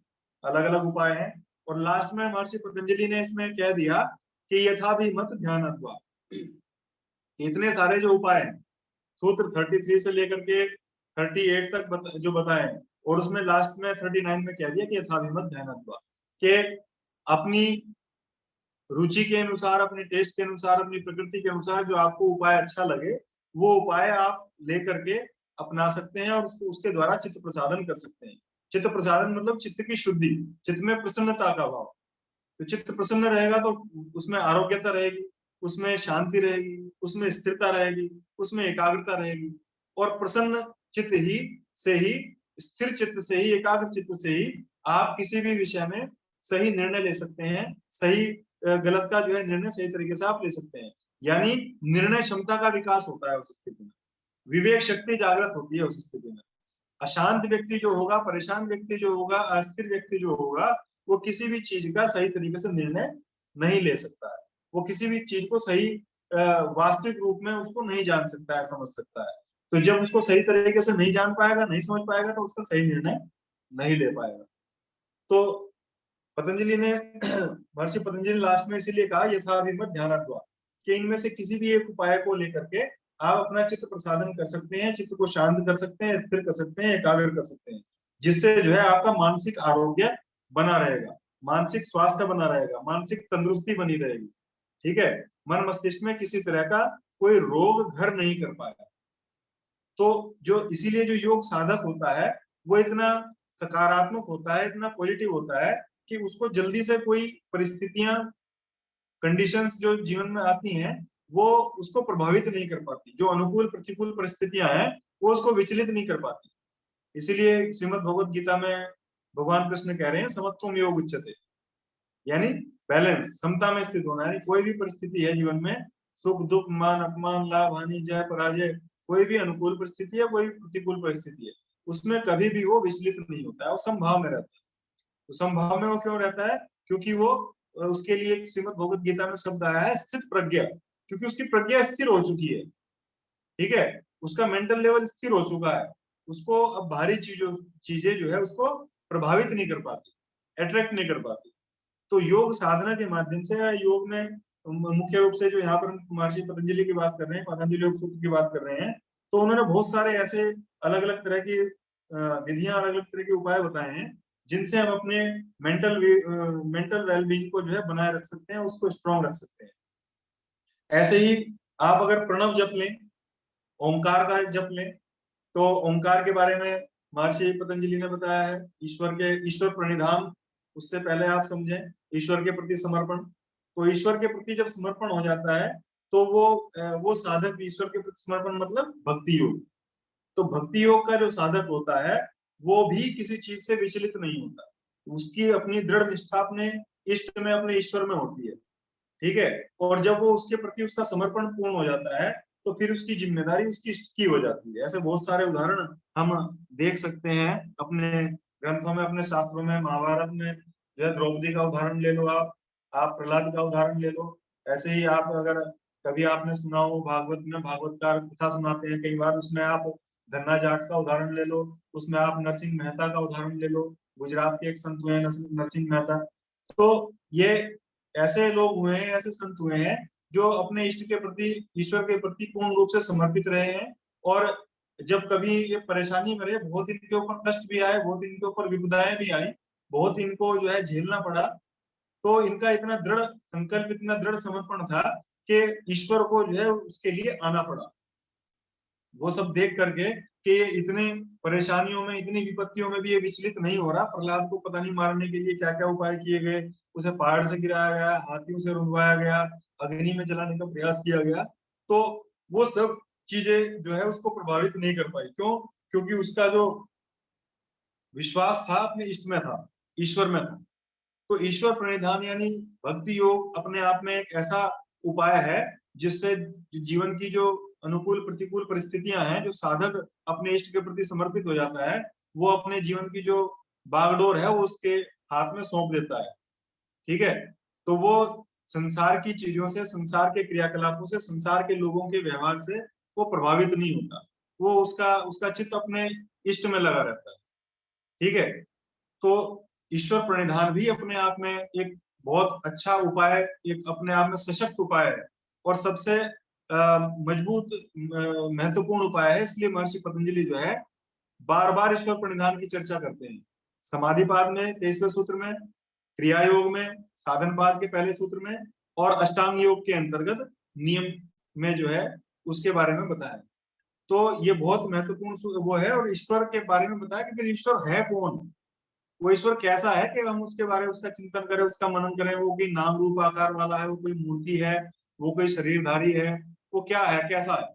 अलग अलग उपाय हैं। और लास्ट में महर्षि पतंजलि ने इसमें कह दिया कि यथाभिमत ध्यानत्वा। इतने सारे जो उपाय हैं, सूत्र 33 से लेकर के 38 तक जो बताए हैं, और उसमें लास्ट में 39 में कह दिया कि यथाभिमत ध्यानत्वा, कि अपनी रुचि के अनुसार, अपने टेस्ट के अनुसार, अपनी प्रकृति के अनुसार जो आपको उपाय अच्छा लगे, वो उपाय आप लेकर के अपना सकते हैं और उसके द्वारा चित्त प्रसादन कर सकते हैं। चित्त प्रसादन मतलब चित्त की शुद्धि, चित्त में प्रसन्नता का भाव। तो चित्त प्रसन्न रहेगा तो उसमें आरोग्यता रहेगी, उसमें शांति रहेगी, उसमें स्थिरता रहेगी, उसमें एकाग्रता रहेगी। और प्रसन्न चित्त ही से ही, स्थिर चित्त से ही, एकाग्र चित्त से ही आप किसी भी विषय में सही निर्णय ले सकते हैं। सही गलत का जो है निर्णय सही तरीके से आप ले सकते हैं, यानी निर्णय क्षमता का विकास होता है उस स्थिति में, विवेक शक्ति जागृत होती है उस स्थिति में। अशांत व्यक्ति जो होगा, परेशान व्यक्ति जो होगा, अस्थिर व्यक्ति जो होगा, वो किसी भी चीज का सही तरीके से निर्णय नहीं ले सकता है। वो किसी भी चीज को सही वास्तविक रूप में उसको नहीं जान सकता है, समझ सकता है। तो जब उसको सही तरीके से नहीं जान पाएगा, नहीं समझ पाएगा, तो उसका सही निर्णय नहीं ले पाएगा। तो पतंजलि ने महर्षि पतंजलि लास्ट में इसीलिए कहा यथाभिमत ध्यानत्वा, कि इनमें से किसी भी एक उपाय को लेकर के आप अपना चित्त प्रसादन कर सकते हैं, चित्त को शांत कर सकते हैं, स्थिर कर सकते हैं, एकाग्र कर सकते हैं, जिससे जो है आपका मानसिक आरोग्य बना रहेगा, मानसिक स्वास्थ्य बना रहेगा, मानसिक तंदुरुस्ती बनी रहेगी, ठीक है। मन मस्तिष्क में किसी तरह का कोई रोग घर नहीं कर पाएगा। तो जो इसीलिए जो योग साधक होता है वो इतना सकारात्मक होता है, इतना पॉजिटिव होता है कि उसको जल्दी से कोई परिस्थितियां, कंडीशंस जो जीवन में आती हैं वो उसको प्रभावित नहीं कर पाती। जो अनुकूल प्रतिकूल परिस्थितियां हैं वो उसको विचलित नहीं कर पाती। इसीलिए श्रीमद् भगवत गीता में भगवान कृष्ण कह रहे हैं समत्वम योग उच्यते, यानी बैलेंस, समता में स्थित होना। यानी कोई भी परिस्थिति है जीवन में, सुख दुख, मान अपमान, लाभ हानि, जय पराजय, कोई भी अनुकूल परिस्थिति है, कोई प्रतिकूल परिस्थिति है, उसमें कभी भी वो विचलित नहीं होता है, वो समभाव में रहता है। तो समभाव में वो क्यों रहता है? क्योंकि वो उसके लिए श्रीमद् भगवत गीता में शब्द आया है स्थित प्रज्ञा, क्योंकि उसकी प्रज्ञा स्थिर हो चुकी है, ठीक है, उसका मेंटल लेवल स्थिर हो चुका है। उसको अब बाहरी चीजें जो है उसको प्रभावित नहीं कर पाती, अट्रैक्ट नहीं कर पाती। तो योग साधना के माध्यम से, योग में मुख्य रूप से जो यहाँ पर महर्षि पतंजलि की बात कर रहे हैं, पतंजलि योग सूत्र की बात कर रहे हैं, तो उन्होंने बहुत सारे ऐसे अलग अलग तरह की विधियां, अलग अलग तरह के उपाय बताए हैं जिनसे हम अपने मेंटल वेलबींग को जो है बनाए रख सकते हैं, उसको स्ट्रॉन्ग रख सकते हैं। ऐसे ही आप अगर प्रणव जप लें, ओंकार का जप लें, तो ओंकार के बारे में महर्षि पतंजलि ने बताया है, ईश्वर प्रणिधान। उससे पहले आप समझें ईश्वर के प्रति समर्पण। तो ईश्वर के प्रति जब समर्पण हो जाता है तो वो साधक ईश्वर के प्रति समर्पण मतलब भक्ति योग। तो भक्ति योग का जो साधक होता है वो भी किसी चीज से विचलित नहीं होता, उसकी अपनी दृढ़ निष्ठा अपने इष्ट में, अपने ईश्वर में होती है। ठीक है। और जब वो उसके प्रति उसका समर्पण पूर्ण हो जाता है तो फिर उसकी जिम्मेदारी उसकी इष्ट की हो जाती है। ऐसे बहुत सारे उदाहरण हम देख सकते हैं अपने ग्रंथों में, अपने शास्त्रों में। महाभारत में जो है द्रौपदी का उदाहरण ले लो, आप प्रहलाद का उदाहरण ले लो। ऐसे ही आप अगर कभी आपने सुना हो, भागवत में भागवतकार कथा सुनाते हैं कई बार, उसमें आप धन्ना जाट का उदाहरण ले लो, उसमें आप नरसिंह मेहता का उदाहरण ले लो। गुजरात के एक संत हुए नरसिंह मेहता। तो ये ऐसे लोग हुए हैं, ऐसे संत हुए हैं जो अपने इष्ट के प्रति, ईश्वर के प्रति पूर्ण रूप से समर्पित रहे हैं। और जब कभी ये परेशानी में रहे, बहुत इनके ऊपर कष्ट भी आए, बहुत इनके ऊपर विपदाएं भी आई, बहुत इनको जो है झेलना पड़ा, तो इनका इतना दृढ़ संकल्प, इतना दृढ़ समर्पण था कि ईश्वर को जो है उसके लिए आना पड़ा। वो सब देख करके कि ये इतने परेशानियों में, इतनी विपत्तियों में भी ये विचलित नहीं हो रहा। प्रहलाद को पता नहीं मारने के लिए क्या क्या उपाय किए गए, उसे पहाड़ से गिराया गया, हाथियों से रुलवाया गया, अग्नि में जलाने का प्रयास किया गया, तो वो सब चीजें जो है उसको प्रभावित नहीं कर पाई। क्यों? क्योंकि उसका जो विश्वास था अपने इष्ट में था, ईश्वर में था। तो ईश्वर प्रणिधान यानी भक्ति योग अपने आप में एक ऐसा उपाय है जिससे जीवन की जो अनुकूल प्रतिकूल परिस्थितियां हैं, जो साधक अपने इष्ट के प्रति समर्पित हो जाता है, वो अपने जीवन की जो बागडोर है वो उसके हाथ में सौंप देता है। ठीक है। तो वो संसार की चीजों से, संसार के क्रियाकलापों से, संसार के लोगों के व्यवहार से वो प्रभावित नहीं होता। वो उसका उसका चित्त अपने इष्ट में लगा रहता है। ठीक है। तो ईश्वर प्रणिधान भी अपने आप में एक बहुत अच्छा उपाय, एक अपने आप में सशक्त उपाय है और सबसे मजबूत महत्वपूर्ण उपाय है। इसलिए महर्षि पतंजलि जो है बार बार ईश्वर प्रणिधान की चर्चा करते हैं। समाधिपाद में 23वें सूत्र में, क्रिया योग में साधन पाद के पहले सूत्र में, और अष्टांग योग के अंतर्गत नियम में जो है उसके बारे में बताया। तो ये बहुत महत्वपूर्ण वो है। और ईश्वर के बारे में बताया कि फिर ईश्वर है कौन, वो ईश्वर कैसा है कि हम उसके बारे में उसका चिंतन करें, उसका मनन करें। वो कोई नाम रूप आकार वाला है, वो कोई मूर्ति है, वो कोई शरीरधारी है, वो क्या है, कैसा है?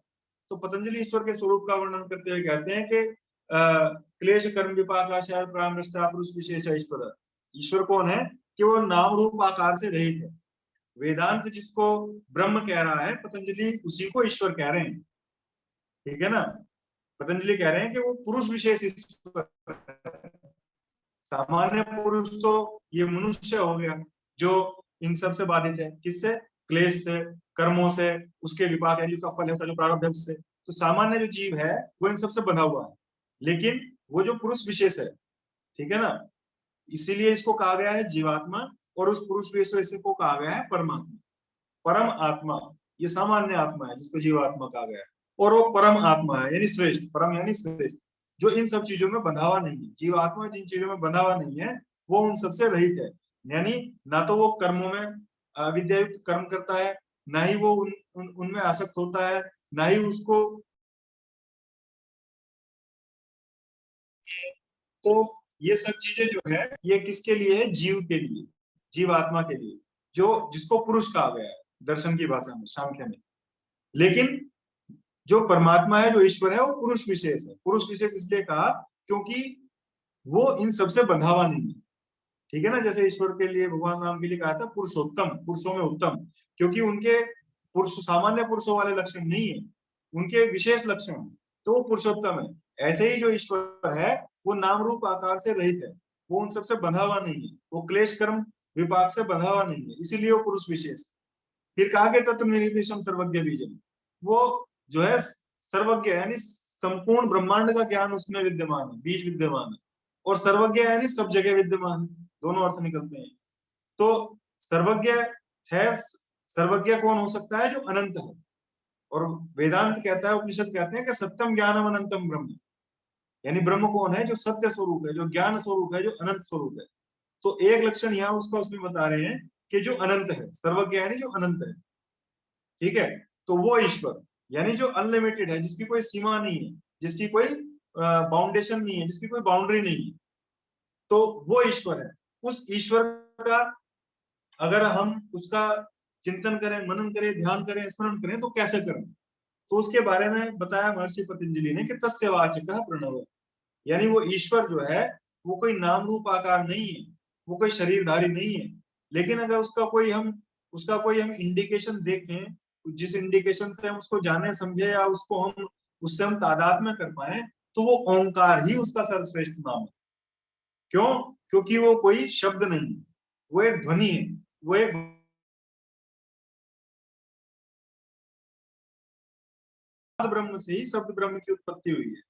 तो पतंजलि ईश्वर के स्वरूप का वर्णन करते हुए कहते हैं कि क्लेश कर्म विपाक आचार प्रामृष्टा पुरुष विशेष ईश्वर। ईश्वर कौन है? कि वो नाम रूप आकार से रहित है। वेदांत जिसको ब्रह्म कह रहा है, पतंजलि उसी को ईश्वर कह रहे हैं। ठीक है ना। पतंजलि कह रहे हैं कि वो पुरुष विशेष ईश्वर है। सामान्य पुरुष तो ये मनुष्य हो गया जो इन सब से बाधित है। किससे? क्लेश से, कर्मों से, उसके विपाक है, उसका फल है, उसका जो प्रारब्ध है उससे। तो सामान्य जो जीव है वो इन सब से बंधा हुआ है। लेकिन वो जो पुरुष विशेष है, ठीक है ना, इसीलिए इसको कहा गया है जीवात्मा, और उस पुरुष विशेष को कहा गया है परमात्मा, परम आत्मा। ये सामान्य आत्मा है जिसको जीवात्मा कहा गया है। और वो परम आत्मा है यानी श्रेष्ठ, परम यानी श्रेष्ठ, जो इन सब चीजों में बंधा हुआ नहीं है। जीवात्मा जिन चीजों में बंधा हुआ नहीं है वो उन सबसे रहित है। यानी ना तो वो कर्मों में अविद्यायुक्त कर्म करता है, ना ही वो उनमें आसक्त होता है, ना ही उसको। तो ये सब चीजें जो है ये किसके लिए है? जीव के लिए, जीवात्मा के लिए, जो जिसको पुरुष कहा गया है दर्शन की भाषा में, सांख्य में। लेकिन जो परमात्मा है, जो ईश्वर है, वो पुरुष विशेष है। पुरुष विशेष इसलिए कहा क्योंकि वो इन सबसे बंधा हुआ नहीं है। ठीक है ना। जैसे ईश्वर के लिए, भगवान राम के लिए कहा था पुरुषोत्तम, पुरुषों में उत्तम, क्योंकि उनके पुरुष सामान्य पुरुषों वाले लक्षण नहीं है, उनके विशेष लक्षण, तो वो पुरुषोत्तम है। ऐसे ही जो ईश्वर है वो नाम रूप आकार से रहित है, वो उन सबसे बंधा हुआ नहीं है, वो क्लेश कर्म विपाक से बंधा हुआ नहीं है, इसीलिए वो पुरुष विशेष। फिर कहा गया तत्व निर्देशम सर्वज्ञ बीजम, वो जो है सर्वज्ञ यानी संपूर्ण ब्रह्मांड का ज्ञान उसमें विद्यमान है, बीज विद्यमान है। और सर्वज्ञ यानी सब जगह विद्यमान है, दोनों अर्थ निकलते हैं। तो सर्वज्ञ है, सर्वज्ञ कौन हो सकता है? जो अनंत है। और वेदांत कहता है, उपनिषद कहते हैं कि सत्यम ज्ञानम अनंतम ब्रह्म, यानी ब्रह्म कौन है? जो सत्य स्वरूप है, जो ज्ञान स्वरूप है, जो अनंत स्वरूप है। तो एक लक्षण यहाँ उसका उसमें बता रहे हैं कि जो अनंत है, सर्वज्ञ यानी जो अनंत है, ठीक है। तो वो ईश्वर यानी जो अनलिमिटेड है, जिसकी कोई सीमा नहीं है, जिसकी कोई बाउंडेशन नहीं है, जिसकी कोई बाउंड्री नहीं है, तो वो ईश्वर है। उस ईश्वर का अगर हम उसका चिंतन करें, मनन करें, ध्यान करें, स्मरण करें, तो कैसे करें? तो उसके बारे में बताया महर्षि पतंजलि ने कि तस्य वाचकः प्रणव, यानी वो ईश्वर जो है वो कोई नाम रूप आकार नहीं है, वो कोई शरीरधारी नहीं है। लेकिन अगर उसका कोई हम इंडिकेशन देखें, जिस इंडिकेशन से हम उसको जाने समझे या उसको हम उससे हम तादात्म्य कर पाए, तो वो ओंकार ही उसका सर्वश्रेष्ठ नाम है। क्यों? क्योंकि वो कोई शब्द नहीं, वो एक ध्वनि है, वो एक ब्रह्म से ही शब्द ब्रह्म की उत्पत्ति हुई है।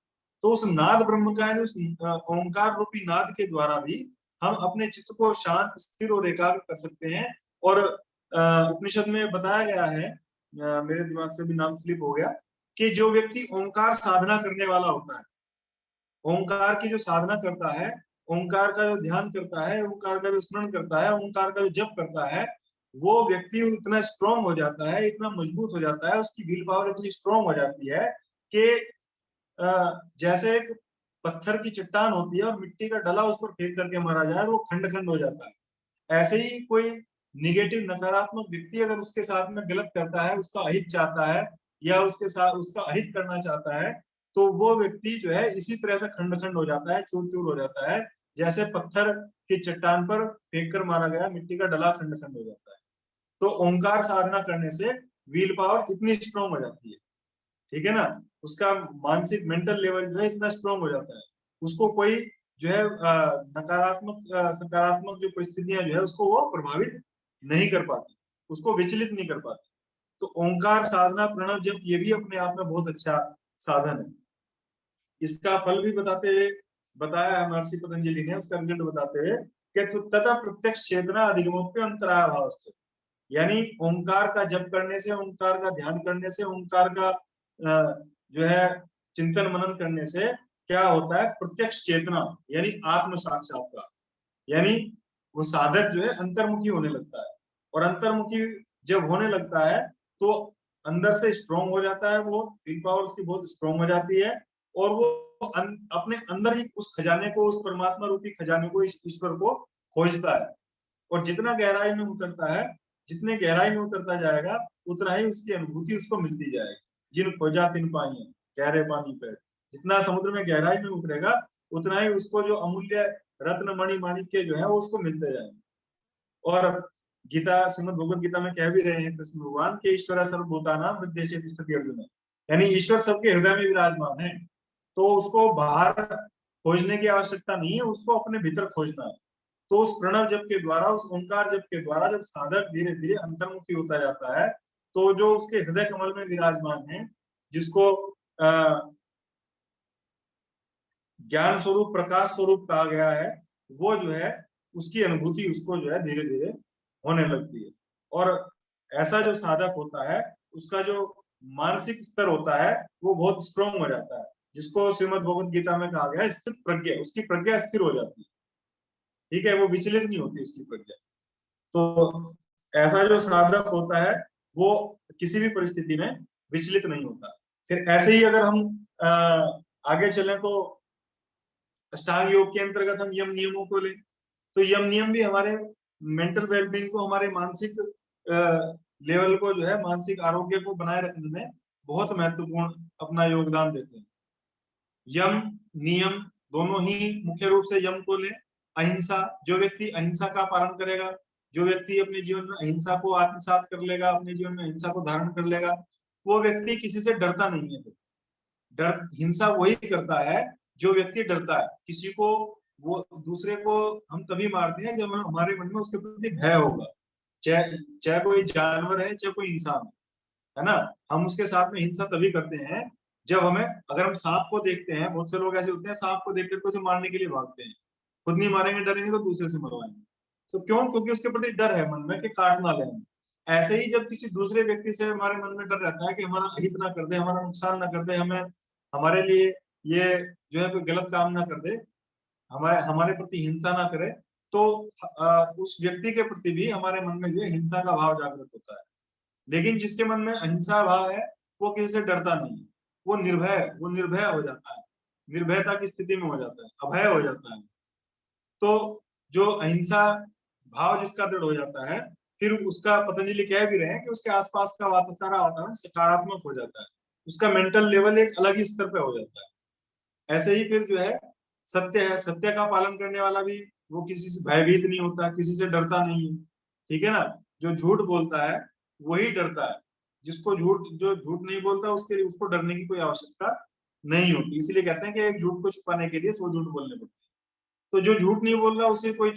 तो उस नाद ब्रह्म का यानी उस ओंकार रूपी नाद के द्वारा भी हम अपने चित्त को शांत, स्थिर और एकाग्र कर सकते हैं। और उपनिषद में बताया गया है, मेरे दिमाग से भी नाम स्लिप हो गया, कि जो व्यक्ति ओंकार साधना करने वाला होता है, ओंकार की जो साधना करता है, ओंकार का जो ध्यान करता है, ओंकार का जो स्मरण करता है, ओंकार का जो जप करता है, वो व्यक्ति इतना स्ट्रांग हो जाता है, इतना मजबूत हो जाता है, उसकी विल पावर इतनी स्ट्रांग हो जाती है कि जैसे एक पत्थर की चट्टान होती है और मिट्टी का डला उस पर फेंक करके मारा जाए, वो खंड खंड हो जाता है। ऐसे ही कोई निगेटिव, नकारात्मक व्यक्ति अगर उसके साथ में गलत करता है, उसका अहित चाहता है या उसके साथ उसका अहित करना चाहता है, तो वो व्यक्ति जो है इसी तरह से खंड खंड हो जाता है, चूर चूर हो जाता है। जैसे पत्थर की चट्टान पर फेंक कर मारा गया मिट्टी का डला खंड खंड हो जाता है। तो ओंकार साधना करने से व्हील पावर इतनी स्ट्रांग हो जाती है, ठीक है ना। उसका मानसिक मेंटल लेवल जो है इतना स्ट्रांग हो जाता है, उसको कोई जो है नकारात्मक सकारात्मक जो परिस्थितियां जो है उसको वो प्रभावित नहीं कर पाती, उसको विचलित नहीं कर पाती। तो ओंकार साधना, प्रणव जप, ये भी अपने आप में बहुत अच्छा साधन है। इसका फल भी बताया है महर्षि पतंजलि ने, उसका रिजल्ट बताते हुए कि तथा प्रत्यक्ष चेतना अधिगमोप्य अंतराय भाव, यानी ओंकार का जप करने से, ओंकार का ध्यान करने से, ओंकार का जो है चिंतन मनन करने से क्या होता है? प्रत्यक्ष चेतना यानी आत्म साक्षात्कार, यानी वो साधक जो है अंतर्मुखी होने लगता है। और अंतर्मुखी जब होने लगता है तो अंदर से स्ट्रांग हो जाता है, वो विल पावर उसकी बहुत स्ट्रांग हो जाती है, और वो अपने अंदर ही उस खजाने को, उस परमात्मा रूपी खजाने को, इस ईश्वर को खोजता है। और जितना गहराई में उतरता है, जितने गहराई में उतरता जाएगा, उतना ही उसकी अनुभूति उसको मिलती जाएगी। जिन खोजा तिन पाई, गहरे पानी पे, जितना समुद्र में गहराई में उतरेगा, उतना ही उसको जो अमूल्य रत्न मणि माणिक्य जो है वो उसको मिलते जाएंगे। और गीता, श्रीमद भगवत गीता में कह भी रहे हैं कृष्ण भगवान के ईश्वर सर्वभूतानां हृदय तिष्ठति अर्जुन, यानी ईश्वर सबके हृदय में विराजमान है। तो उसको बाहर खोजने की आवश्यकता नहीं है, उसको अपने भीतर खोजना है। तो उस प्रणव जप के द्वारा, उस ओंकार जप के द्वारा जब साधक धीरे धीरे अंतर्मुखी होता जाता है, तो जो उसके हृदय कमल में विराजमान है, जिसको ज्ञान स्वरूप, प्रकाश स्वरूप कहा गया है, वो जो है उसकी अनुभूति उसको जो है धीरे धीरे होने लगती है। और ऐसा जो साधक होता है, उसका जो मानसिक स्तर होता है वो बहुत स्ट्रांग हो जाता है, जिसको श्रीमद भगवत गीता में कहा गया है स्थित प्रज्ञा, उसकी प्रज्ञा स्थिर हो जाती है, ठीक है, वो विचलित नहीं होती उसकी प्रज्ञा। तो ऐसा जो साधक होता है वो किसी भी परिस्थिति में विचलित नहीं होता। फिर ऐसे ही अगर हम आगे चलें तो अष्टांग योग के अंतर्गत हम यम नियमों को लें, तो यम नियम भी हमारे मेंटल वेलबींग को, हमारे मानसिक लेवल को जो है, मानसिक आरोग्य को बनाए रखने में बहुत महत्वपूर्ण अपना योगदान देते हैं। यम नियम दोनों ही मुख्य रूप से यम को ले। अहिंसा, जो व्यक्ति अहिंसा का पालन करेगा, जो व्यक्ति अपने जीवन में अहिंसा को आत्मसात कर लेगा, अपने जीवन में अहिंसा को धारण कर लेगा, वो व्यक्ति किसी से डरता नहीं है। डर, हिंसा वही करता है जो व्यक्ति डरता है किसी को। वो दूसरे को हम तभी मारते हैं जब हमारे मन में उसके प्रति भय होगा, चाहे चाहे कोई जानवर है, चाहे कोई इंसान है ना। हम उसके साथ में हिंसा तभी करते हैं जब हमें, अगर हम सांप को देखते हैं, बहुत से लोग ऐसे होते हैं सांप को देख कर उसे मारने के लिए भागते हैं, खुद नहीं मारेंगे, डरेंगे तो दूसरे से मरवाएंगे। तो क्यों? क्योंकि उसके प्रति डर है मन में कि काट ना ले। ऐसे ही जब किसी दूसरे व्यक्ति से हमारे मन में डर रहता है कि हमारा अहित ना कर दे, हमारा नुकसान ना कर दे, हमें हमारे लिए ये जो है कोई गलत काम ना कर दे, हमारे हमारे प्रति हिंसा ना करे, तो उस व्यक्ति के प्रति भी हमारे मन में जो है हिंसा का भाव जागृत होता है। लेकिन जिसके मन में अहिंसा भाव है वो किसी से डरता नहीं है, वो निर्भय हो जाता है, निर्भयता की स्थिति में हो जाता है, अभय हो जाता है। तो जो अहिंसा भाव जिसका दृढ़ हो जाता है, फिर उसका पतंजलि कह भी रहे हैं कि उसके आसपास का सारा वातावरण सकारात्मक हो जाता है, उसका मेंटल लेवल एक अलग ही स्तर पे हो जाता है। ऐसे ही फिर जो है सत्य है, सत्य का पालन करने वाला भी वो किसी से भयभीत नहीं होता, किसी से डरता नहीं है, ठीक है ना। जो झूठ बोलता है वही डरता है, जो झूठ नहीं बोलता उसके लिए उसको डरने की कोई आवश्यकता नहीं होती। इसीलिए कहते हैं कि एक झूठ को छुपाने के लिए 100 झूठ बोलने पड़ते हैं। तो जो झूठ नहीं बोल रहा उसे कोई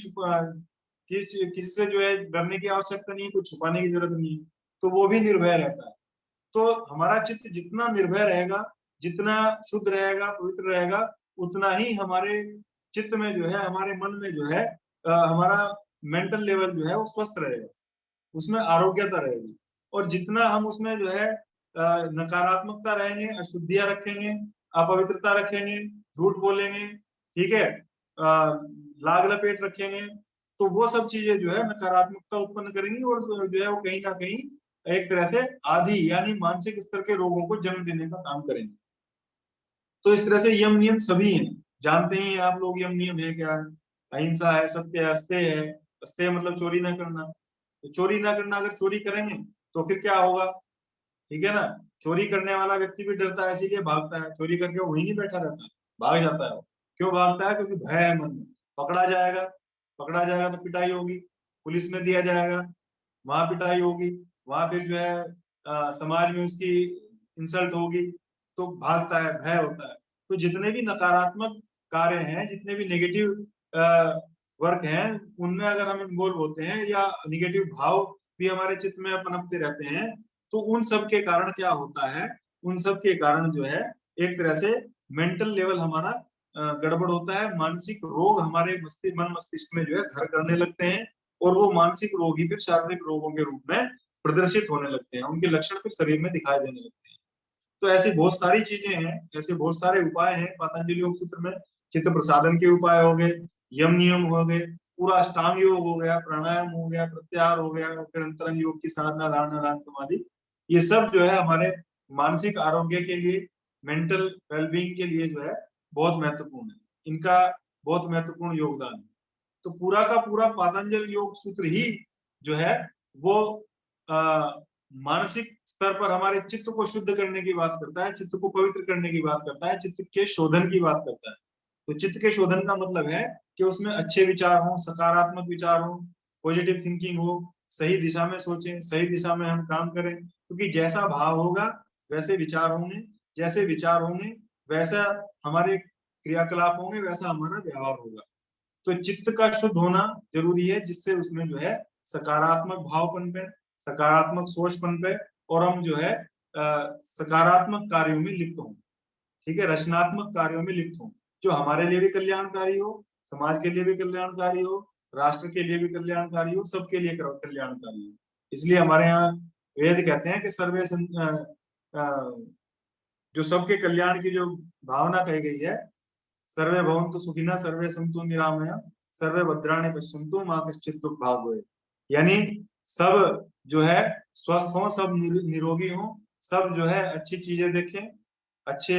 किसी से जो है डरने की आवश्यकता नहीं है, कुछ छुपाने की जरूरत नहीं है, तो वो भी निर्भय रहता है। तो हमारा चित्त जितना निर्भय रहेगा, जितना शुद्ध रहेगा, पवित्र रहेगा, उतना ही हमारे चित्त में जो है, हमारे मन में जो है हमारा मेंटल लेवल जो है वो स्वस्थ रहेगा, उसमें आरोग्यता रहेगी। और जितना हम उसमें जो है नकारात्मकता रहेंगे, अशुद्धियां रखेंगे, अपवित्रता रखेंगे, झूठ बोलेंगे, ठीक है, लाग लपेट रखेंगे, तो वो सब चीजें जो है नकारात्मकता उत्पन्न करेंगी और जो है वो कहीं ना कहीं एक तरह से आदि यानी मानसिक स्तर के रोगों को जन्म देने का काम करेंगे। तो इस तरह से यम नियम सभी हैं, जानते ही आप लोग यम नियम है क्या? अहिंसा है, सत्य है, अस्तेय है। अस्तेय मतलब चोरी ना करना। तो चोरी ना करना, अगर चोरी करेंगे तो फिर क्या होगा, ठीक है ना। चोरी करने वाला व्यक्ति भी डरता है, इसीलिए भागता है, चोरी करके वो वहीं नहीं बैठा रहता है, भाग जाता है वो। क्यों भागता है? क्योंकि भय है मन में, पकड़ा जाएगा, पकड़ा जाएगा तो पिटाई होगी, पुलिस में दिया जाएगा, वहां पिटाई होगी, वहां फिर जो है समाज में उसकी इंसल्ट होगी, तो भागता है, भय होता है। तो जितने भी नकारात्मक कार्य हैं, जितने भी नेगेटिव वर्क हैं, उनमें अगर हम इन्वॉल्व होते हैं या निगेटिव भाव भी हमारे चित्त में पनपते रहते हैं, तो उन सब के कारण क्या होता है, उन सब के कारण जो है एक तरह से मेंटल लेवल हमारा गड़बड़ होता है, मानसिक रोग हमारे मन मस्तिष्क में जो है घर करने लगते हैं, और वो मानसिक रोग ही फिर शारीरिक रोगों के रूप में प्रदर्शित होने लगते हैं, उनके लक्षण फिर शरीर में दिखाई देने लगते हैं। तो ऐसी बहुत सारी चीजें हैं, ऐसे बहुत सारे उपाय हैं पतंजलि योग सूत्र में। चित्त प्रसादन के उपाय हो गए, यम नियम हो गए, पूरा अष्टांग योग हो गया, प्राणायाम हो गया, प्रत्याहार हो गया, फिर अंतरंग योग की साधना, धारणा, ध्यान, समाधि, ये सब जो है हमारे मानसिक आरोग्य के लिए, मेंटल वेलबींग के लिए जो है बहुत महत्वपूर्ण है, इनका बहुत महत्वपूर्ण योगदान है। तो पूरा का पूरा पातंजल योग सूत्र ही जो है वो मानसिक स्तर पर हमारे चित्त को शुद्ध करने की बात करता है, चित्त को पवित्र करने की बात करता है, चित्त के शोधन की बात करता है। तो चित्त के शोधन का मतलब है कि उसमें अच्छे विचार हो, सकारात्मक विचार हो, पॉजिटिव थिंकिंग हो, सही दिशा में सोचें, सही दिशा में हम काम करें, क्योंकि जैसा भाव होगा वैसे विचार होंगे, जैसे विचार होंगे वैसा हमारे क्रियाकलाप होंगे, वैसा हमारा व्यवहार होगा। तो चित्त का शुद्ध होना जरूरी है, जिससे उसमें जो है सकारात्मक भाव पनपे, सकारात्मक सोच पनपे, और हम जो है सकारात्मक कार्यों में लिप्त हों, ठीक है, रचनात्मक कार्यों में लिप्त हों, जो हमारे लिए भी कल्याणकारी हो, समाज के लिए भी कल्याणकारी हो, राष्ट्र के लिए भी कल्याणकारी हो, सबके लिए कल्याणकारी हो। इसलिए हमारे यहाँ वेद कहते हैं कि जो सबके कल्याण की जो भावना कही गई है, सर्वे भवन्तु सुखिनः, सर्वे सन्तु निरामया, सर्वे भद्राणि पश्यन्तु मा कश्चित् दुःख भाग् भवेत्। यानी सब जो है स्वस्थ हो, सब निरोगी हो, सब जो है अच्छी चीजें देखें, अच्छे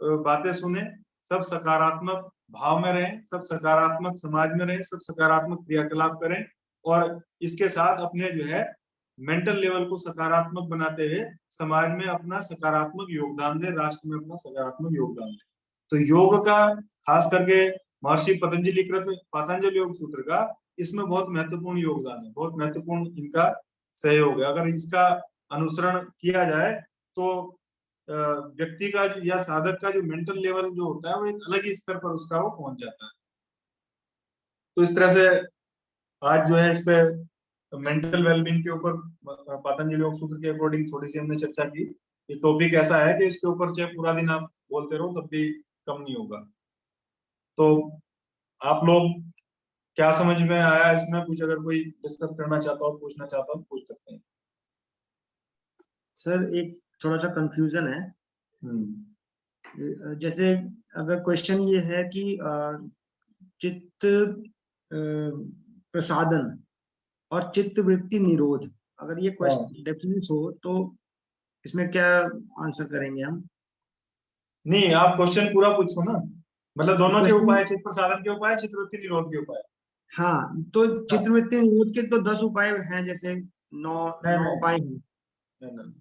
बातें सुने, सब सकारात्मक भाव में रहें, सब सकारात्मक समाज में रहें, सब सकारात्मक क्रियाकलाप करें, और इसके साथ अपने जो है मेंटल लेवल को सकारात्मक बनाते हुए समाज में अपना सकारात्मक योगदान दे, राष्ट्र में अपना सकारात्मक योगदान दे। तो योग का खास करके महर्षि पतंजलि कृत पातंजलि योग सूत्र का इसमें बहुत महत्वपूर्ण योगदान है, बहुत महत्वपूर्ण इनका सहयोग है। अगर इसका अनुसरण किया जाए तो व्यक्ति का या साधक का जो मेंटल लेवल जो होता है वो एक अलग ही स्तर पर उसका वो पहुंच जाता है। तो इस तरह से आज जो है इस पे मेंटल वेलबींग के ऊपर पतंजलि योग सूत्र के अकॉर्डिंग थोड़ी सी हमने चर्चा की। ये टॉपिक ऐसा है कि इसके ऊपर चाहे पूरा दिन आप बोलते रहो तब भी कम नहीं होगा। तो आप लोग क्या समझ में आया इसमें, कुछ अगर कोई डिस्कस करना चाहता हो, पूछना चाहता हो, पूछ सकते हैं। सर एक थोड़ा सा कंफ्यूजन है। जैसे अगर क्वेश्चन ये है कि चित्त प्रसादन और चित्त वृत्ति निरोध, अगर ये क्वेश्चन डेफिनेशन हो तो इसमें क्या आंसर करेंगे हम? नहीं, आप क्वेश्चन पूरा पूछो ना, मतलब दोनों के क्वेश्चन, उपाय, चित्त प्रसादन के उपाय, चित्तवृत्ति निरोध के उपाय। हाँ, तो चित्तवृत्ति निरोध के तो 10 उपाय हैं, जैसे नौ उपाय हैं। नहीं,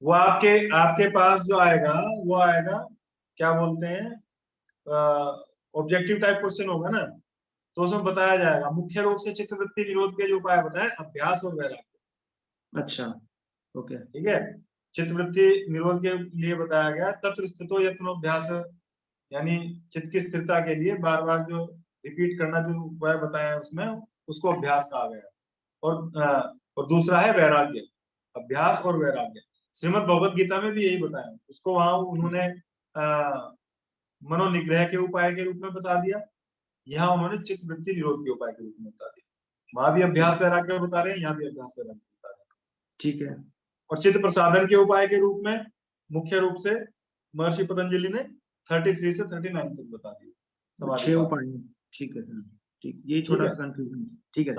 वो आपके आपके पास जो आएगा वो आएगा, क्या बोलते हैं, ऑब्जेक्टिव टाइप क्वेश्चन होगा ना, तो उसमें बताया जाएगा मुख्य रूप से चित्तवृत्ति निरोध के जो उपाय बताए, अभ्यास और वैराग्य। अच्छा, ओके, ठीक है। चित्तवृत्ति निरोध के लिए बताया गया तत्र स्थितो यत्नोभ्यास, यानी चित्त की स्थिरता के लिए बार बार जो रिपीट करना जो उपाय बताया है उसमें, उसको अभ्यास कहा गया। और दूसरा है वैराग्य, अभ्यास और वैराग्य। श्रीमद् भगवत गीता में भी यही बताया, उसको वहां उन्होंने मनोनिग्रह के उपाय के रूप में बता दिया, यहाँ उन्होंने चित्त वृत्ति निरोध के उपाय के रूप में बता दिया। वहां भी अभ्यास वैराग्य बता रहे हैं, यहाँ भी अभ्यास वैराग्य बता रहे हैं। ठीक है। और चित्त प्रसादन के उपाय के रूप में मुख्य रूप से महर्षि पतंजलि ने 33 से 39 तक बता दिए, 6 उपाय। ठीक है सर, ठीक, यही छोटा सा कंफ्यूजन। ठीक है,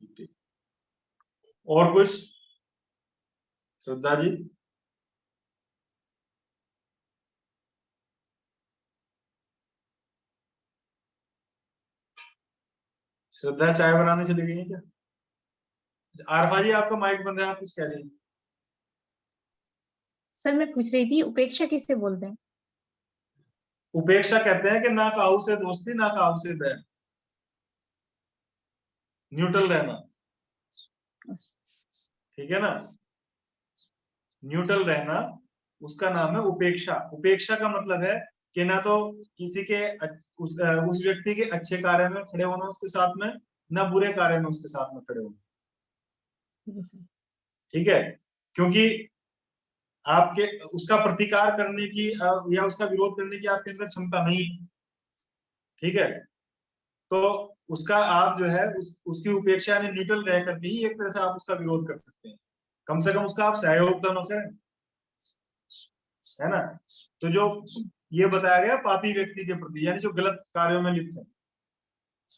ठीक। और कुछ श्रद्धा जी? श्रद्धा चाय बनाने चली गई है क्या? आरफा जी आपका माइक बंद है, आप कुछ कह रही हैं? सर मैं पूछ रही थी उपेक्षा किससे बोलते हैं? उपेक्षा कहते हैं कि ना काहू से दोस्ती ना काहू से बैर, न्यूट्रल रहना। ठीक है ना, न्यूट्रल रहना, उसका नाम है उपेक्षा। उपेक्षा का मतलब है कि ना तो किसी के उस व्यक्ति के अच्छे कार्य में खड़े होना उसके साथ में, ना बुरे कार्य में उसके साथ में खड़े होना। ठीक है, क्योंकि आपके उसका प्रतिकार करने की या उसका विरोध करने की आपके अंदर क्षमता नहीं। ठीक है, तो उसका आप जो है उसकी उपेक्षा यानी न्यूट्रल रह करके ही एक तरह से आप उसका विरोध कर सकते हैं, कम से कम उसका आप सहयोग तो न करें, है ना। तो जो ये बताया गया पापी व्यक्ति के प्रति, यानी जो गलत कार्यों में लिप्त है,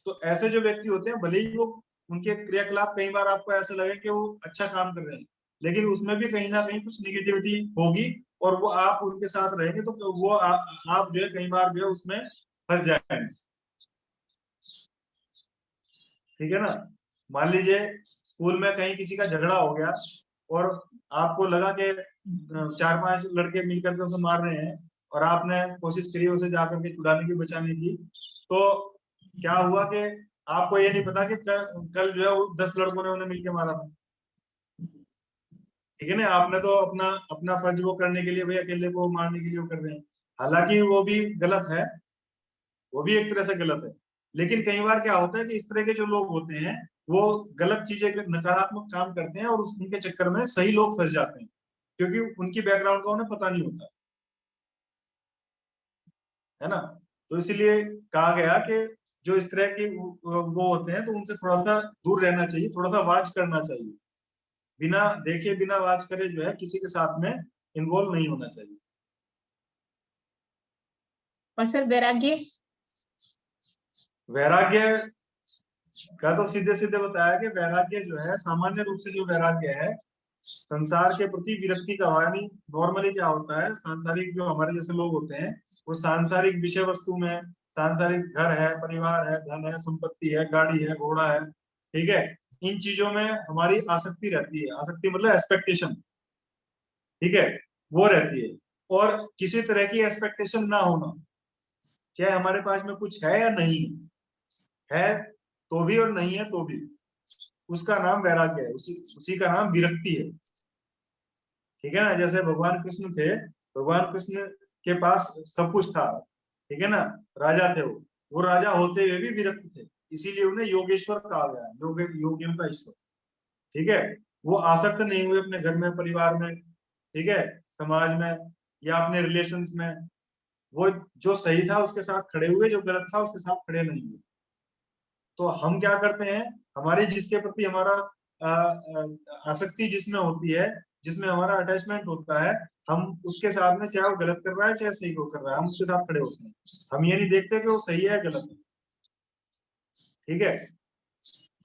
तो ऐसे जो व्यक्ति होते हैं, भले ही वो उनके क्रियाकलाप कई बार आपको ऐसा लगे कि वो अच्छा काम कर रहे हैं, लेकिन उसमें भी कहीं ना कहीं कुछ निगेटिविटी होगी, और वो आप उनके साथ रहेंगे तो वो आप जो है कई बार जो है उसमें फंस जाएंगे। ठीक है ना, मान लीजिए स्कूल में कहीं किसी का झगड़ा हो गया और आपको लगा कि 4-5 लड़के मिलकर के उसे मार रहे हैं, और आपने कोशिश करी उसे जाकर के छुड़ाने की, बचाने की, तो क्या हुआ कि आपको ये नहीं पता कि कल जो है वो 10 लड़कों ने उन्हें मिलकर मारा था। ठीक है ना, आपने तो अपना अपना फर्ज वो करने के लिए, भाई अकेले को मारने के लिए वो कर रहे हैं, हालांकि वो भी गलत है, वो भी एक तरह से गलत है। लेकिन कई बार क्या होता है कि इस तरह के जो लोग होते हैं वो गलत चीजें, नकारात्मक काम करते हैं, और उनके चक्कर में सही लोग फंस जाते हैं, क्योंकि उनकी बैकग्राउंड का उन्हें पता नहीं होता, है ना। तो इसीलिए कहा गया कि जो इस तरह के वो होते हैं, तो उनसे थोड़ा सा दूर रहना चाहिए, थोड़ा सा वाच करना चाहिए, बिना देखे बिना वाच करे जो है किसी के साथ में इन्वॉल्व नहीं होना चाहिए। और सर वैराग्य? वैराग्य का तो सीधे सीधे बताया कि वैराग्य जो है, सामान्य रूप से जो वैराग्य है, संसार के प्रति विरक्ति का, यानी नॉर्मली क्या होता है, सांसारिक जो हमारे जैसे लोग होते हैं, वो सांसारिक विषय वस्तु में, सांसारिक घर है, परिवार है, धन है, संपत्ति है, गाड़ी है, घोड़ा है, ठीक है, इन चीजों में हमारी आसक्ति रहती है। आसक्ति मतलब एक्सपेक्टेशन, ठीक है, वो रहती है। और किसी तरह की एक्सपेक्टेशन ना होना, चाहे हमारे पास में कुछ है या नहीं है, तो भी और नहीं है तो भी, उसका नाम वैराग्य है, उसी का नाम विरक्ति है। ठीक है ना, जैसे भगवान कृष्ण थे, भगवान कृष्ण के पास सब कुछ था, ठीक है ना, राजा थे वो राजा होते हुए भी विरक्त थे, इसीलिए उन्हें योगेश्वर कहा गया, योगियों का ईश्वर। ठीक है, वो आसक्त नहीं हुए अपने घर में, परिवार में, ठीक है, समाज में, या अपने रिलेशंस में। वो जो सही था उसके साथ खड़े हुए, जो गलत था उसके साथ खड़े नहीं हुए। तो हम क्या करते हैं, हमारी जिसके प्रति हमारा आसक्ति जिसमें होती है, जिसमें हमारा अटैचमेंट होता है, हम उसके साथ में, चाहे वो गलत कर रहा है चाहे सही को कर रहा है, हम उसके साथ खड़े होते हैं। हम ये नहीं देखते कि वो सही है गलत है। ठीक है,